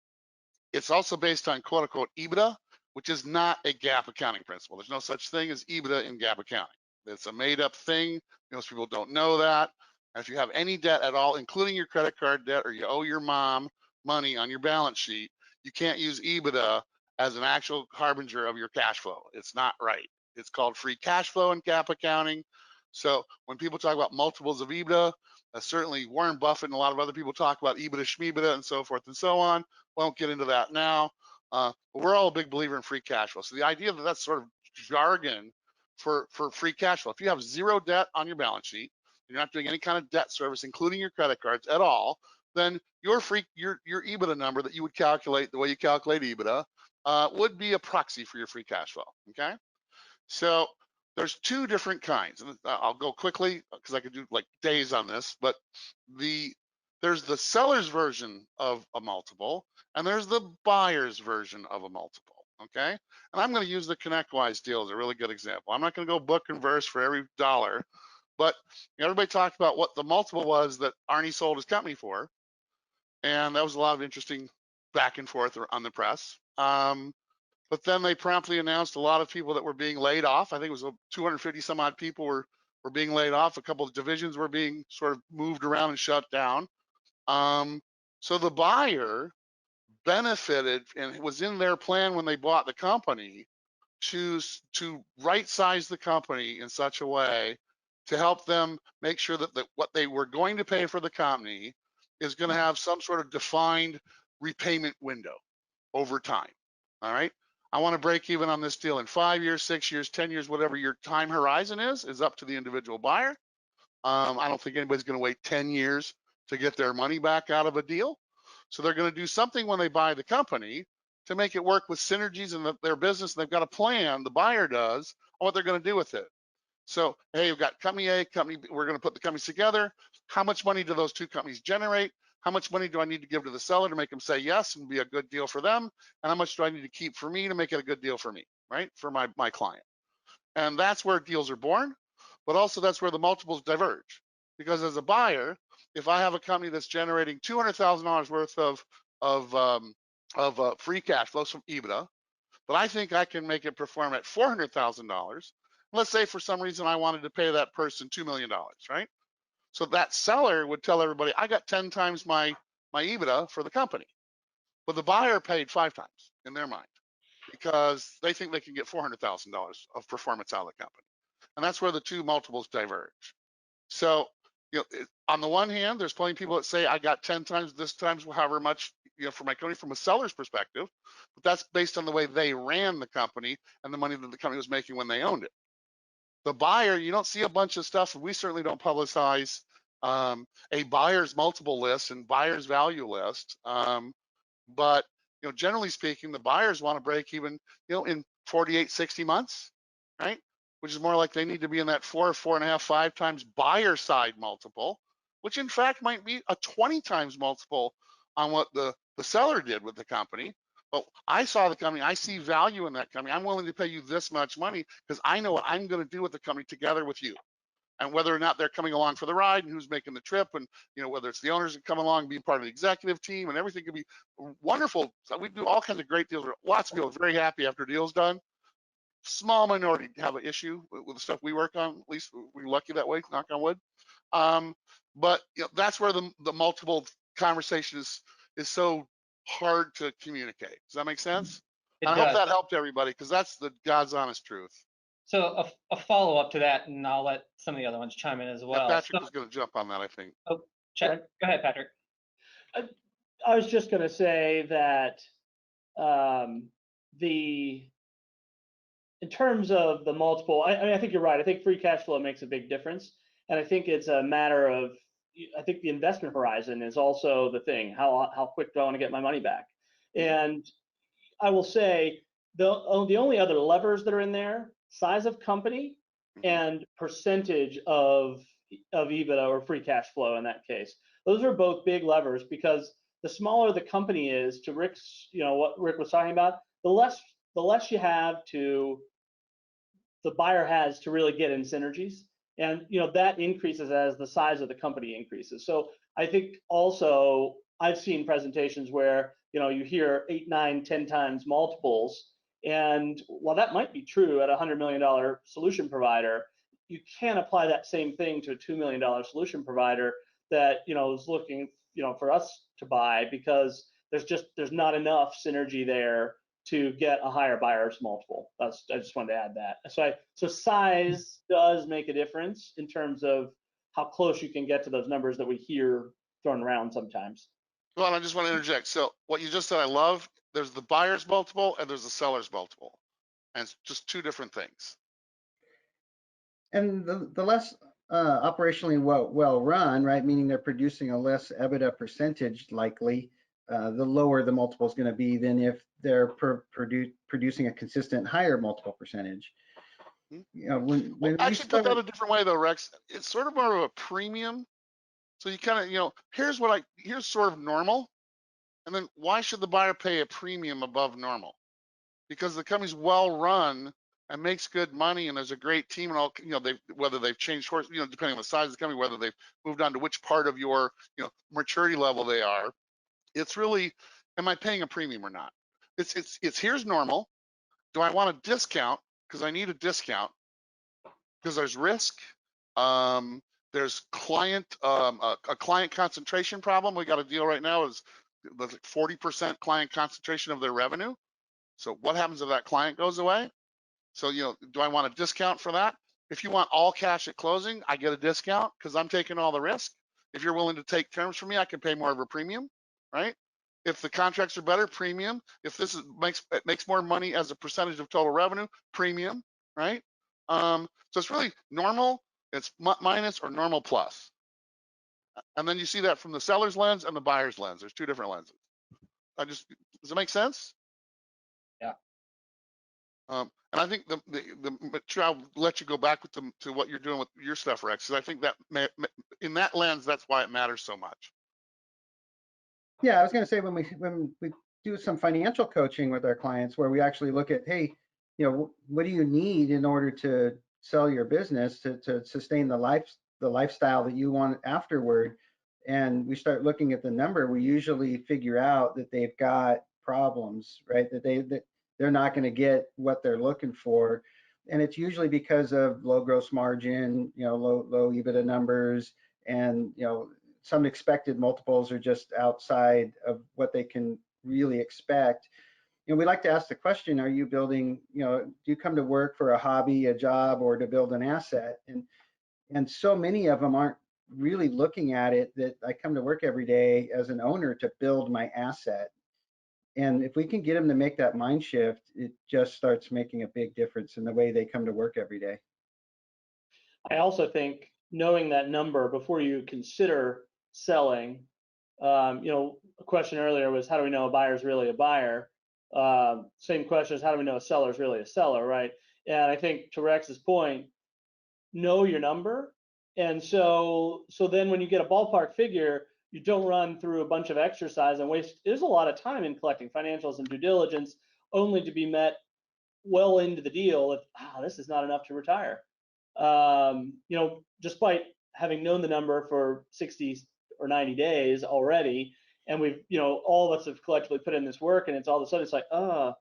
It's also based on quote unquote EBITDA, which is not a GAAP accounting principle. There's no such thing as EBITDA in GAAP accounting. It's a made up thing. Most people don't know that. And if you have any debt at all, including your credit card debt, or you owe your mom money on your balance sheet, you can't use EBITDA as an actual harbinger of your cash flow. It's not right. It's called free cash flow in GAAP accounting. So when people talk about multiples of EBITDA, certainly Warren Buffett and a lot of other people talk about EBITDA, schmebida, and so forth and so on. Won't get into that now. But we're all a big believer in free cash flow. So the idea that that's sort of jargon for free cash flow. If you have zero debt on your balance sheet, you're not doing any kind of debt service, including your credit cards at all, then your EBITDA number that you would calculate the way you calculate EBITDA would be a proxy for your free cash flow. Okay, so there's two different kinds, and I'll go quickly because I could do like days on this. But there's the seller's version of a multiple, and there's the buyer's version of a multiple. Okay, and I'm going to use the ConnectWise deal as a really good example. I'm not going to go book and verse for every dollar, but everybody talked about what the multiple was that Arnie sold his company for, and that was a lot of interesting back and forth on the press. But then they promptly announced a lot of people that were being laid off. I think it was 250 some odd people were being laid off. A couple of divisions were being sort of moved around and shut down. So the buyer benefited, and it was in their plan when they bought the company to right size the company in such a way to help them make sure that what they were going to pay for the company is going to have some sort of defined repayment window over time. All right. I want to break even on this deal in 5 years, 6 years, 10 years, whatever your time horizon is up to the individual buyer. I don't think anybody's going to wait 10 years to get their money back out of a deal. So they're going to do something when they buy the company to make it work with synergies in their business. They've got a plan, the buyer does, on what they're going to do with it. So, hey, we've got company A, company B, we're going to put the companies together. How much money do those two companies generate? How much money do I need to give to the seller to make them say yes and be a good deal for them? And how much do I need to keep for me to make it a good deal for me, right? For my client. And that's where deals are born, but also that's where the multiples diverge. Because as a buyer, if I have a company that's generating $200,000 worth of free cash flows from EBITDA, but I think I can make it perform at $400,000. Let's say for some reason I wanted to pay that person $2 million, right? So that seller would tell everybody, I got 10 times my EBITDA for the company. But the buyer paid 5 times in their mind because they think they can get $400,000 of performance out of the company. And that's where the two multiples diverge. So, on the one hand, there's plenty of people that say I got 10 times this times however much, for my company from a seller's perspective, but that's based on the way they ran the company and the money that the company was making when they owned it. The buyer, you don't see a bunch of stuff, and we certainly don't publicize a buyer's multiple list and buyer's value list. But generally speaking, the buyers want to break even, in 48, 60 months, right? Which is more like they need to be in that 4, 4.5, 5 times buyer side multiple, which in fact might be a 20 times multiple on what the seller did with the company. But I saw the company, I see value in that company. I'm willing to pay you this much money because I know what I'm going to do with the company together with you. And whether or not they're coming along for the ride and who's making the trip, and whether it's the owners that come along, being part of the executive team, and everything could be wonderful. So we do all kinds of great deals. Lots of people are very happy after deals done. Small minority have an issue with the stuff we work on. At least we're lucky that way, knock on wood. But that's where the multiple conversation is so hard to communicate. Does that make sense? And I hope that helped everybody, because that's the God's honest truth. So a follow-up to that, and I'll let some of the other ones chime in as well. Patrick was going to jump on that, I think. Oh, check. Go ahead, Patrick. I was just going to say that in terms of the multiple, I think you're right. I think free cash flow makes a big difference, and I think it's a matter of, I think the investment horizon is also the thing. How quick do I want to get my money back? And I will say the only other levers that are in there: size of company and percentage of EBITDA or free cash flow. In that case, those are both big levers, because the smaller the company is, to Rick's, what Rick was talking about, the less you have to, the buyer has to really get in synergies, and that increases as the size of the company increases. So I think also I've seen presentations where you hear 8, 9, 10 times multiples, and while that might be true at a $100 million solution provider, you can't apply that same thing to a $2 million solution provider that is looking for us to buy, because there's not enough synergy there to get a higher buyer's multiple. I just wanted to add that. So size does make a difference in terms of how close you can get to those numbers that we hear thrown around sometimes. Well, I just want to interject. So what you just said, I love. There's the buyer's multiple and there's the seller's multiple, and it's just two different things. And the less operationally well run, right, meaning they're producing a less EBITDA percentage likely, the lower the multiple is going to be than if they're producing a consistent higher multiple percentage. When actually put that a different way though, Rex, it's sort of more of a premium. So you kind of, here's sort of normal, and then why should the buyer pay a premium above normal? Because the company's well run and makes good money, and there's a great team, and all, whether they've changed horse, depending on the size of the company, whether they've moved on to which part of your, maturity level they are. It's really, am I paying a premium or not? It's here's normal. Do I want a discount? Because I need a discount because there's risk. There's a client concentration problem. We got a deal right now is 40% client concentration of their revenue. So what happens if that client goes away? So, do I want a discount for that? If you want all cash at closing, I get a discount because I'm taking all the risk. If you're willing to take terms from me, I can pay more of a premium, right? If the contracts are better, premium. If this makes more money as a percentage of total revenue, premium, right? So it's really normal, it's minus, or normal plus. And then you see that from the seller's lens and the buyer's lens. There's two different lenses. Does it make sense? Yeah. And I think I'll let you go back to what you're doing with your stuff, Rex, because I think that in that lens, that's why it matters so much. Yeah, I was going to say when we do some financial coaching with our clients, where we actually look at, hey, what do you need in order to sell your business to sustain the lifestyle that you want afterward, and we start looking at the number, we usually figure out that they've got problems, right? That they're not going to get what they're looking for, and it's usually because of low gross margin, low EBITDA numbers, and some expected multiples are just outside of what they can really expect. We like to ask the question, are you building, do you come to work for a hobby, a job, or to build an asset? And so many of them aren't really looking at it that I come to work every day as an owner to build my asset. And if we can get them to make that mind shift, it just starts making a big difference in the way they come to work every day. I also think knowing that number before you consider selling, a question earlier was, how do we know a buyer is really a buyer? Same question is, how do we know a seller is really a seller, right? And I think to Rex's point, know your number. And so then when you get a ballpark figure, you don't run through a bunch of exercise and waste. There's a lot of time in collecting financials and due diligence, only to be met well into the deal with, this is not enough to retire. Despite having known the number for 60 or 90 days already, and we've, all of us have collectively put in this work, and it's all of a sudden it's like, I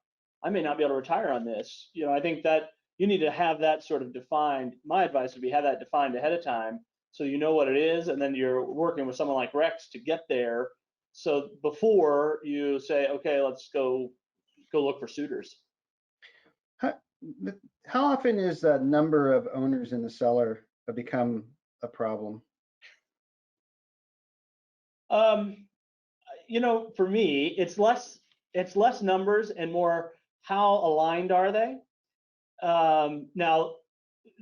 may not be able to retire on this. I think that you need to have that sort of defined. My advice would be have that defined ahead of time, so you know what it is, and then you're working with someone like Rex to get there. So before you say, okay, let's go look for suitors. How often is the number of owners in the seller become a problem? For me, it's less numbers and more how aligned are they. Now,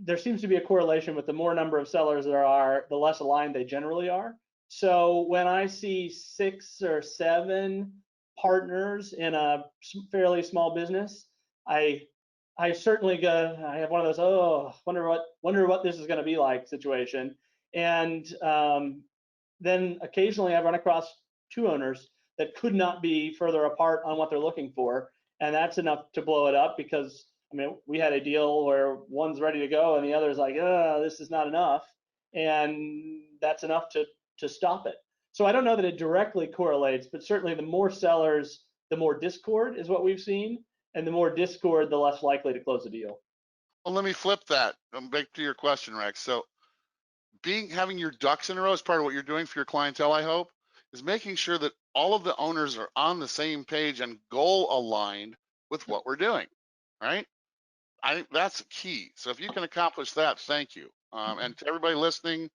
there seems to be a correlation with the more number of sellers there are, the less aligned they generally are. So when I see 6 or 7 partners in a fairly small business, I certainly I have one of those, wonder what this is going to be like situation. And then occasionally I run across 2 owners that could not be further apart on what they're looking for, and that's enough to blow it up, because we had a deal where one's ready to go and the other's like, this is not enough, and that's enough to stop it. So I don't know that it directly correlates, but certainly the more sellers, the more discord is what we've seen, and the more discord, the less likely to close a deal. Well, let me flip that. Back to your question, Rex. So having your ducks in a row is part of what you're doing for your clientele, I hope, is making sure that all of the owners are on the same page and goal aligned with what we're doing, right? I think that's key. So if you can accomplish that, thank you. And to everybody listening,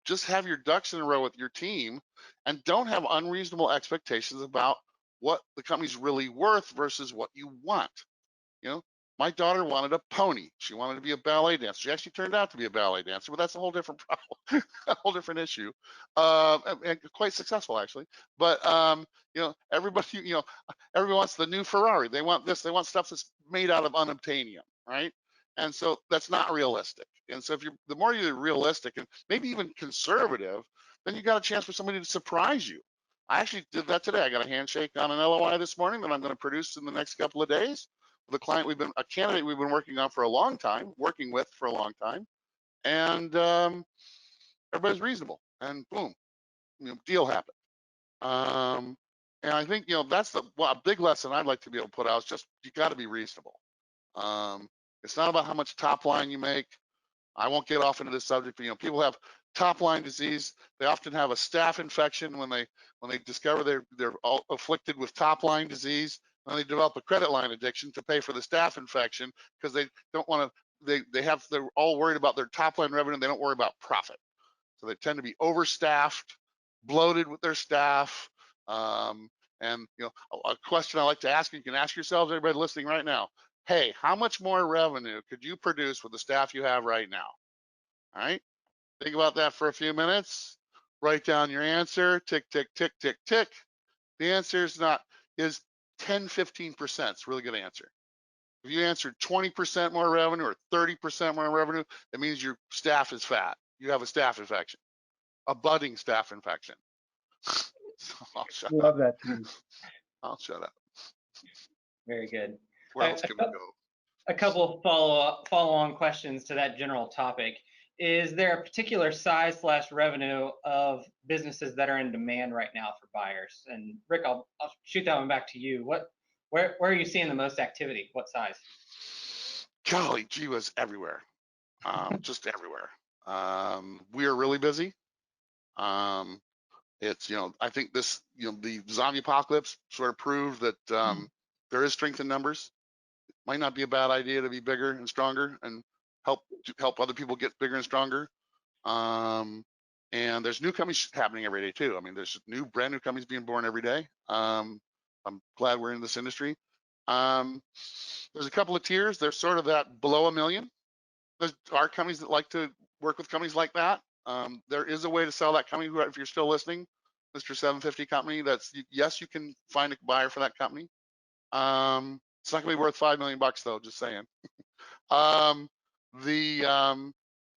just have your ducks in a row with your team, and don't have unreasonable expectations about what the company's really worth versus what you want. My daughter wanted a pony. She wanted to be a ballet dancer. She actually turned out to be a ballet dancer, but that's a whole different problem, a whole different issue, and quite successful actually. But everybody, everyone wants the new Ferrari. They want this. They want stuff that's made out of unobtainium, right? And so that's not realistic. And so the more you're realistic and maybe even conservative, then you got a chance for somebody to surprise you. I actually did that today. I got a handshake on an LOI this morning that I'm going to produce in the next couple of days. The client a candidate we've been working with for a long time, and everybody's reasonable, and boom, deal happened. And I think that's a big lesson I'd like to be able to put out is just you got to be reasonable. It's not about how much top line you make. I won't get off into this subject, but people have top line disease. They often have a staph infection when they discover they're all afflicted with top line disease. And they develop a credit line addiction to pay for the staph infection because they don't want to. They're all worried about their top line revenue. And they don't worry about profit. So they tend to be overstaffed, bloated with their staff. And a question I like to ask, you can ask yourselves, everybody listening right now. Hey, how much more revenue could you produce with the staff you have right now? All right, think about that for a few minutes. Write down your answer. Tick, tick, tick, tick, tick. The answer is 10, 15%. It's a really good answer. If you answered 20% more revenue or 30% more revenue, that means your staff is fat. You have a staph infection, a budding staph infection. So I'll shut up. Love that term. I'll shut up. Very good. Where else can we go? A couple of follow-on questions to that general topic. Is there a particular size / revenue of businesses that are in demand right now for buyers? And Rick, I'll shoot that one back to you. Where are you seeing the most activity? What size? Golly gee whiz, everywhere. Just everywhere. We are really busy. It's I think this the zombie apocalypse sort of proved that there is strength in numbers. It might not be a bad idea to be bigger and stronger and help other people get bigger and stronger. And there's new companies happening every day too. I mean, there's brand new companies being born every day. I'm glad we're in this industry. There's a couple of tiers. There's sort of that below $1 million. There are companies that like to work with companies like that. There is a way to sell that company. If you're still listening, Mr. 750 company, yes, you can find a buyer for that company. It's not gonna be worth $5 million though, just saying. Um, the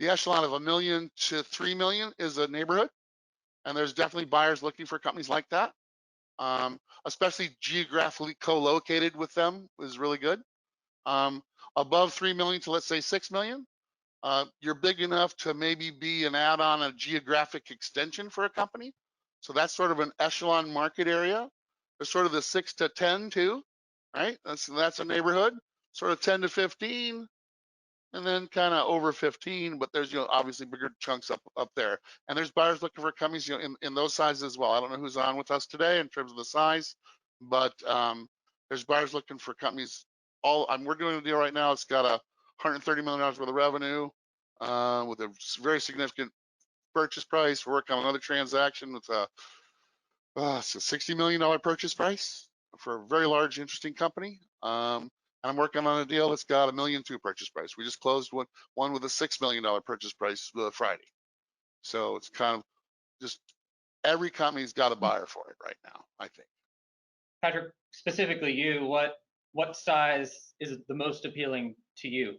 echelon of $1 million to $3 million is a neighborhood, and there's definitely buyers looking for companies like that. Especially geographically co-located with them is really good. Above 3 million to let's say 6 million, you're big enough to maybe be an add-on, a geographic extension for a company. So that's sort of an echelon market area. There's sort of the 6 to 10 too, right? That's a neighborhood, sort of 10 to 15, and then kind of over 15, but there's, obviously bigger chunks up there. And there's buyers looking for companies, in those sizes as well. I don't know who's on with us today in terms of the size, but there's buyers looking for companies. We're doing a deal right now. It's got $130 million worth of revenue with a very significant purchase price. We're working on another transaction with it's a $60 million purchase price for a very large, interesting company. And I'm working on a deal that's got $1.2 million purchase price. We just closed one with a $6 million purchase price Friday. So it's kind of just every company's got a buyer for it right now, I think. Patrick, specifically you, what size is the most appealing to you?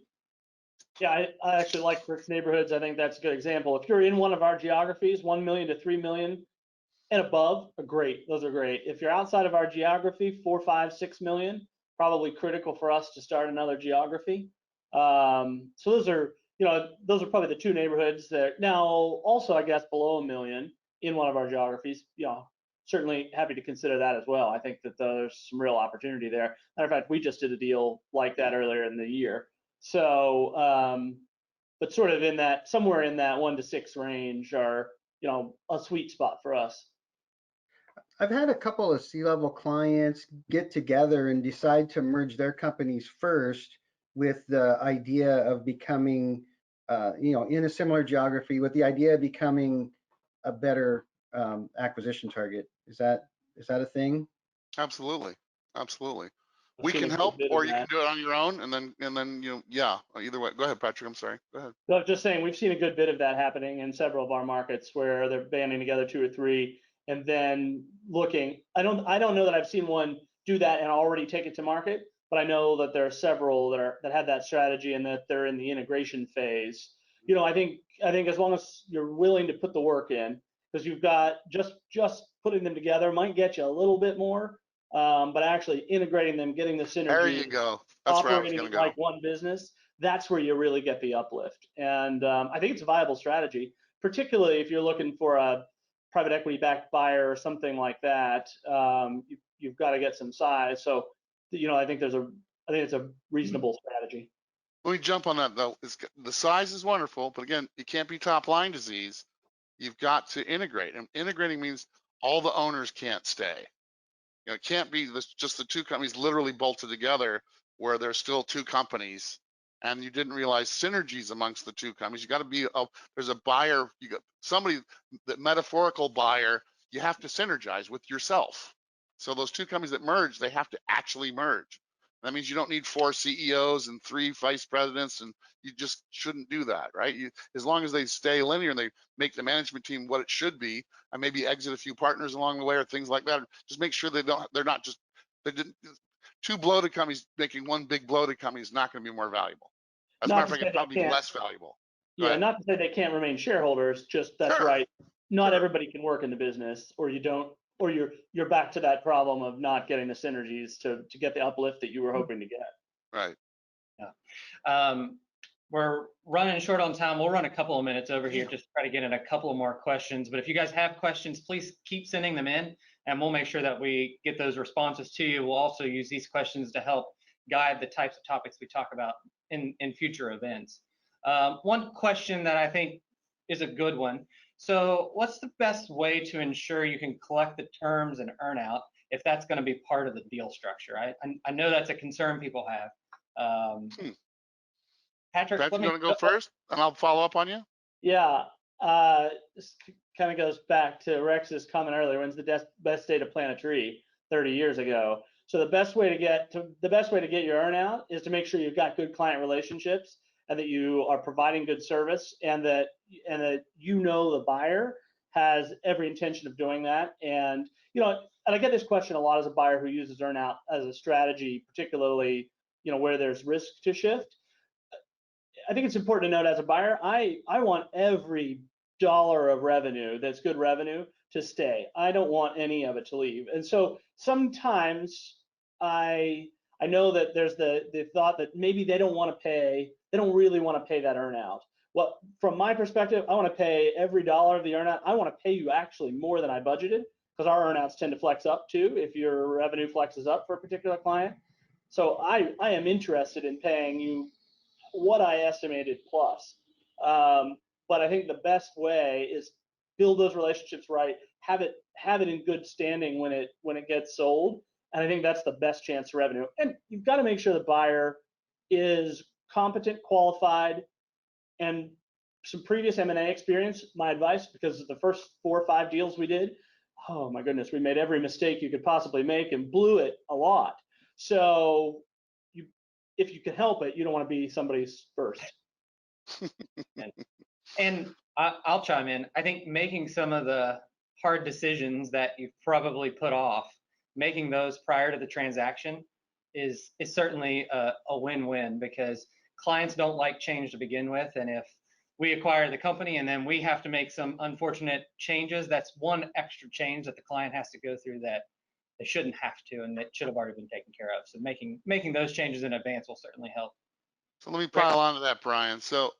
Yeah, I actually like Rick's neighborhoods. I think that's a good example. If you're in one of our geographies, 1 million to 3 million and above are great. Those are great. If you're outside of our geography, 4, 5, 6 million, probably critical for us to start another geography. So those are probably the two neighborhoods that now also, I guess, below 1 million in one of our geographies. Certainly happy to consider that as well. I think that there's some real opportunity there. Matter of fact, we just did a deal like that earlier in the year. So, but sort of somewhere in that 1 to 6 range are, a sweet spot for us. I've had a couple of C-level clients get together and decide to merge their companies first with the idea of becoming, in a similar geography, with the idea of becoming a better acquisition target. Is that a thing? Absolutely, absolutely. I've We seen can a help, good bit or of you that. can do it on your own, and then yeah. Either way, go ahead, Patrick. I'm sorry. Go ahead. No, just saying, we've seen a good bit of that happening in several of our markets where they're banding together 2 or 3 and then looking. I don't know that I've seen one do that and already take it to market, but I know that there are several that have that strategy and that they're in the integration phase. I think as long as you're willing to put the work in, because you've got just putting them together might get you a little bit more, but actually integrating them, getting the synergy, There you go. That's where I was operating going to like go. one business, that's where you really get the uplift. And I think it's a viable strategy, particularly if you're looking for a private equity backed buyer or something like that. You've got to get some size. So, I think it's a reasonable strategy. Let me jump on that though. The size is wonderful, but again, it can't be top line disease. You've got to integrate, and integrating means all the owners can't stay. It can't be just the two companies literally bolted together where there's still two companies and you didn't realize synergies amongst the two companies. You got to be, there's a buyer, you got somebody, the metaphorical buyer, you have to synergize with yourself. So those two companies that merge, they have to actually merge. That means you don't need 4 CEOs and 3 vice presidents, and you just shouldn't do that, right? As long as they stay linear and they make the management team what it should be, and maybe exit a few partners along the way or things like that. Just make sure they didn't. 2 bloated companies making 1 big bloated company is not going to be more valuable. As a matter of fact, it's probably less valuable. Yeah, not to say they can't remain shareholders, just that's Sure. right. Not everybody can work in the business, or you don't, or you're back to that problem of not getting the synergies to get the uplift that you were hoping to get. Right. Yeah. We're running short on time. We'll run a couple of minutes over here, just try to get in a couple of more questions. But if you guys have questions, please keep sending them in, and we'll make sure that we get those responses to you. We'll also use these questions to help guide the types of topics we talk about in future events. One question that I think is a good one. So what's the best way to ensure you can collect the terms and earnout if that's going to be part of the deal structure? I know that's a concern people have. Patrick, you want to go first, and I'll follow up on you? Yeah, this kind of goes back to Rex's comment earlier. When's the best day to plant a tree? 30 years ago. So the best way to get your earnout is to make sure you've got good client relationships and that you are providing good service and that the buyer has every intention of doing that. And and I get this question a lot as a buyer who uses earnout as a strategy, particularly where there's risk to shift. I think it's important to note as a buyer, I want every dollar of revenue that's good revenue to stay. I don't want any of it to leave. And so sometimes I know that there's the thought that maybe they don't really want to pay that earnout. Well, from my perspective, I want to pay every dollar of the earnout. I want to pay you actually more than I budgeted, because our earnouts tend to flex up too if your revenue flexes up for a particular client. So I am interested in paying you what I estimated plus. But I think the best way is build those relationships right, have it in good standing when it gets sold. And I think that's the best chance for revenue. And you've got to make sure the buyer is competent, qualified, and some previous M&A experience. My advice, because the first 4 or 5 deals we did, oh my goodness, we made every mistake you could possibly make and blew it a lot. So if you can help it, you don't want to be somebody's first. And I'll chime in. I think making some of the hard decisions that you've probably put off, making those prior to the transaction is certainly a win-win, because clients don't like change to begin with. And if we acquire the company and then we have to make some unfortunate changes, that's one extra change that the client has to go through that they shouldn't have to, and that should have already been taken care of. So making those changes in advance will certainly help. So let me pile on to that, Brian. So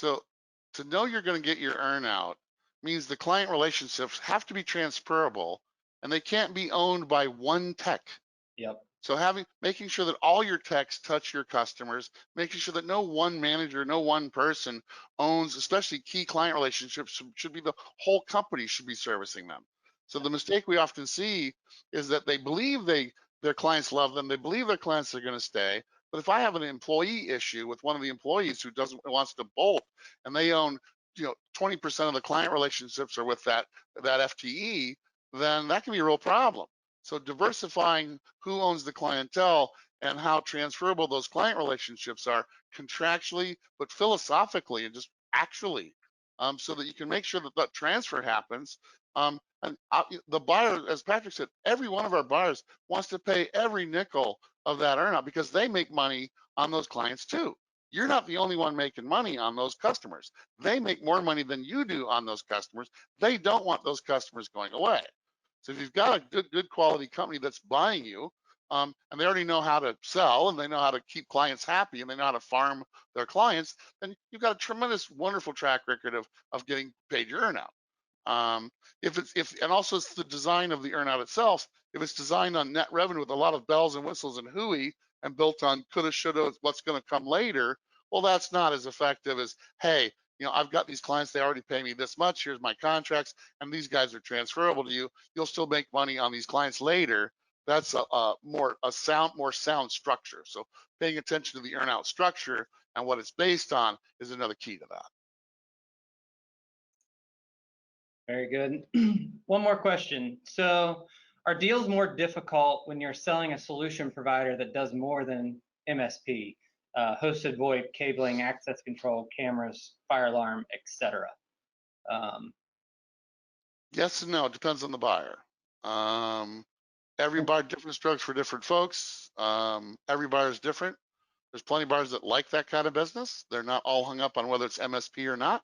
to know you're going to get your earnout means the client relationships have to be transferable, and they can't be owned by one tech. Yep. So making sure that all your techs touch your customers, making sure that no one manager, no one person owns, especially key client relationships, should be the whole company should be servicing them. So the mistake we often see is that they believe their clients love them, they believe their clients are going to stay. But if I have an employee issue with one of the employees who wants to bolt, and they own 20% of the client relationships are with that FTE, then that can be a real problem. So diversifying who owns the clientele and how transferable those client relationships are contractually, but philosophically and just actually, so that you can make sure that that transfer happens. The buyer, as Patrick said, every one of our buyers wants to pay every nickel of that earnout, because they make money on those clients too. You're not the only one making money on those customers. They make more money than you do on those customers. They don't want those customers going away. So if you've got a good quality company that's buying you, and they already know how to sell, and they know how to keep clients happy, and they know how to farm their clients, then you've got a tremendous, wonderful track record of getting paid your earnout. And also it's the design of the earnout itself. If it's designed on net revenue with a lot of bells and whistles and hooey, and built on coulda, shoulda, what's going to come later, well, that's not as effective as, hey, I've got these clients, they already pay me this much, here's my contracts, and these guys are transferable to you. You'll still make money on these clients later. That's more sound structure. So paying attention to the earnout structure and what it's based on is another key to that. Very good. One more question. So are deals more difficult when you're selling a solution provider that does more than MSP, hosted VoIP, cabling, access control, cameras, fire alarm, etc.? Yes and no. It depends on the buyer. Every buyer, different strokes for different folks. Every buyer is different. There's plenty of buyers that like that kind of business. They're not all hung up on whether it's MSP or not.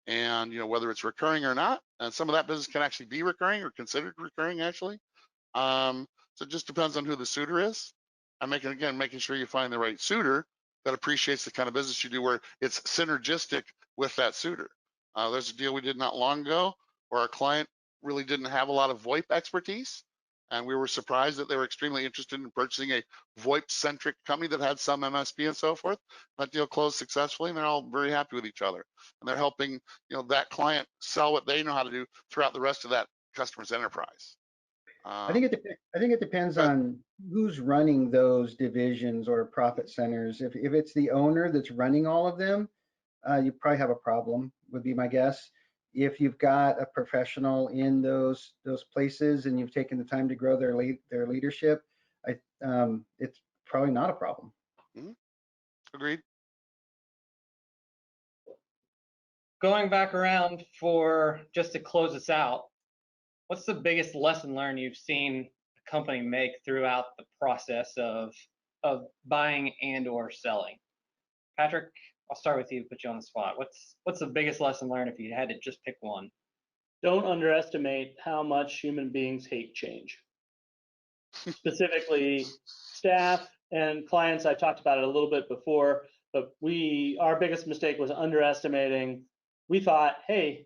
And whether it's recurring or not, and some of that business can actually be recurring or considered recurring actually. So it just depends on who the suitor is, and making sure you find the right suitor that appreciates the kind of business you do, where it's synergistic with that suitor. There's a deal we did not long ago where our client really didn't have a lot of VoIP expertise, and we were surprised that they were extremely interested in purchasing a VoIP-centric company that had some MSP and so forth. That deal closed successfully, and they're all very happy with each other. And they're helping that client sell what they know how to do throughout the rest of that customer's enterprise. I think it depends on who's running those divisions or profit centers. If it's the owner that's running all of them, you probably have a problem, would be my guess. If you've got a professional in those places and you've taken the time to grow their leadership, it's probably not a problem. Mm-hmm. Agreed. going back around for just to close us out, what's the biggest lesson learned you've seen a company make throughout the process of buying and or selling? Patrick, I'll start with you, put you on the spot. What's the biggest lesson learned if you had to just pick one? Don't underestimate how much human beings hate change. Specifically, staff and clients. I talked about it a little bit before, but our biggest mistake was underestimating. We thought, hey,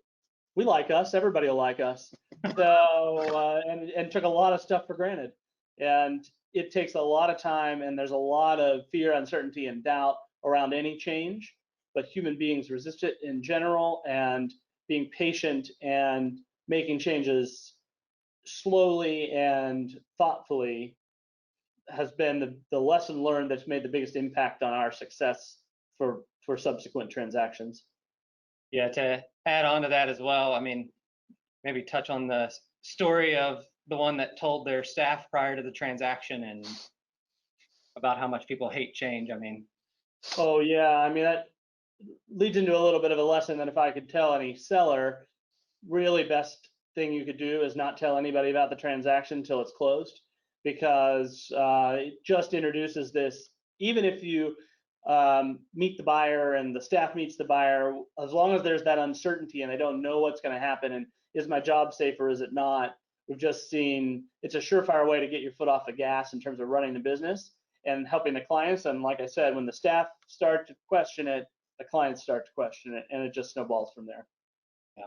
we like us, everybody will like us. So and took a lot of stuff for granted. And it takes a lot of time, and there's a lot of fear, uncertainty, and doubt around any change. But human beings resist it in general, and being patient and making changes slowly and thoughtfully has been the lesson learned that's made the biggest impact on our success for subsequent transactions. Yeah, to add on to that as well, I mean, maybe touch on the story of the one that told their staff prior to the transaction and about how much people hate change. I mean, oh yeah, I mean, that leads into a little bit of a lesson that if I could tell any seller, really best thing you could do is not tell anybody about the transaction until it's closed, because it just introduces this. Even if you meet the buyer and the staff meets the buyer, as long as there's that uncertainty and they don't know what's going to happen and is my job safe or is it not, we've just seen it's a surefire way to get your foot off the gas in terms of running the business and helping the clients. And like I said, when the staff start to question it, the clients start to question it, and it just snowballs from there. yeah.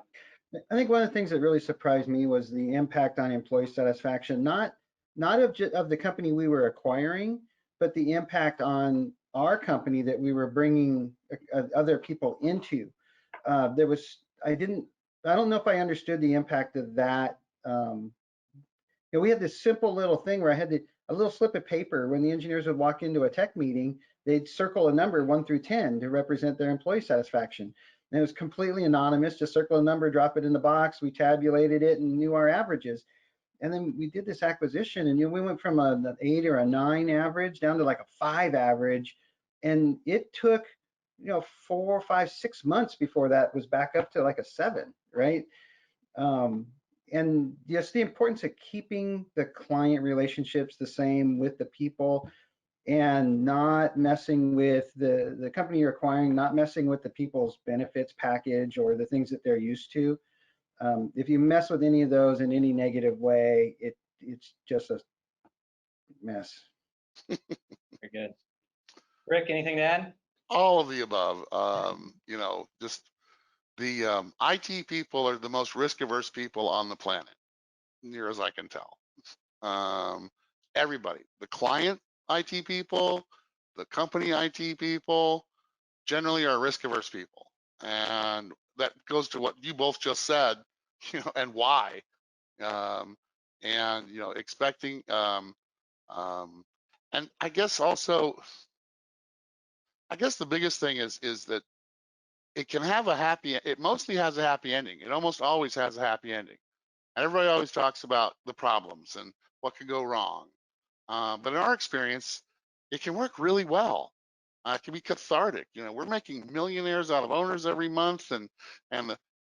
I think one of the things that really surprised me was the impact on employee satisfaction, not of the company we were acquiring, but the impact on our company that we were bringing other people into. I don't know if I understood the impact of that. We had this simple little thing where I had a little slip of paper. When the engineers would walk into a tech meeting, they'd circle a number 1 through 10 to represent their employee satisfaction. And it was completely anonymous, just circle a number, drop it in the box. We tabulated it and knew our averages. And then we did this acquisition, and we went from an 8 or a 9 average down to like a 5 average. And it took 4, 5, 6 months before that was back up to like a 7, right? And just the importance of keeping the client relationships the same with the people, and not messing with the company you're acquiring, not messing with the people's benefits package or the things that they're used to. If you mess with any of those in any negative way, it's just a mess. Very good. Rick, anything to add? All of the above. Just the IT people are the most risk-averse people on the planet, near as I can tell. Everybody, the client IT people, the company IT people, generally are risk-averse people, and that goes to what you both just said, and why, and expecting, and I guess also, the biggest thing is that it can have it mostly has a happy ending. It almost always has a happy ending. And everybody always talks about the problems and what could go wrong. But in our experience, it can work really well. It can be cathartic. We're making millionaires out of owners every month, and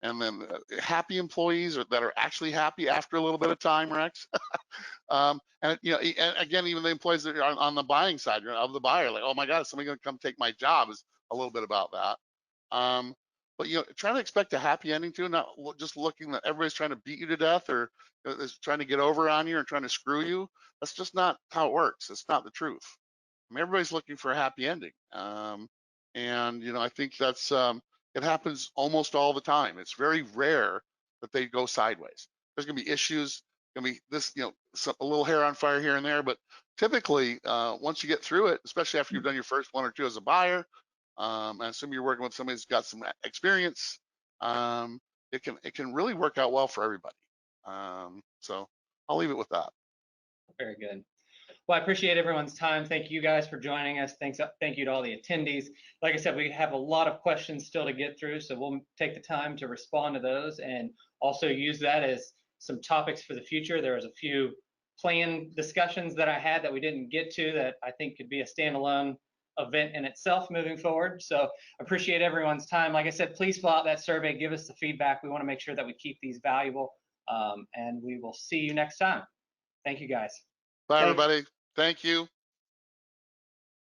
then happy employees that are actually happy after a little bit of time, Rex. And again, even the employees that are on the buying side of the buyer, like, oh my God, is somebody going to come take my job? Is a little bit about that. But trying to expect a happy ending too, not just looking that everybody's trying to beat you to death or is trying to get over on you or trying to screw you. That's just not how it works. It's not the truth. I mean, everybody's looking for a happy ending. And I think that's it happens almost all the time. It's very rare that they go sideways. There's gonna be issues, gonna be this, a little hair on fire here and there, but typically once you get through it, especially after you've done your first 1 or 2 as a buyer, and assume you're working with somebody who's got some experience, it can really work out well for everybody. So I'll leave it with that. Very good. Well, I appreciate everyone's time. Thank you guys for joining us. Thank you to all the attendees. Like I said, we have a lot of questions still to get through, so we'll take the time to respond to those and also use that as some topics for the future. There was a few planned discussions that I had that we didn't get to that I think could be a standalone event in itself moving forward. So appreciate everyone's time. Like I said, please fill out that survey, give us the feedback. We want to make sure that we keep these valuable, and we will see you next time. Thank you, guys. Bye, everybody. Thank you.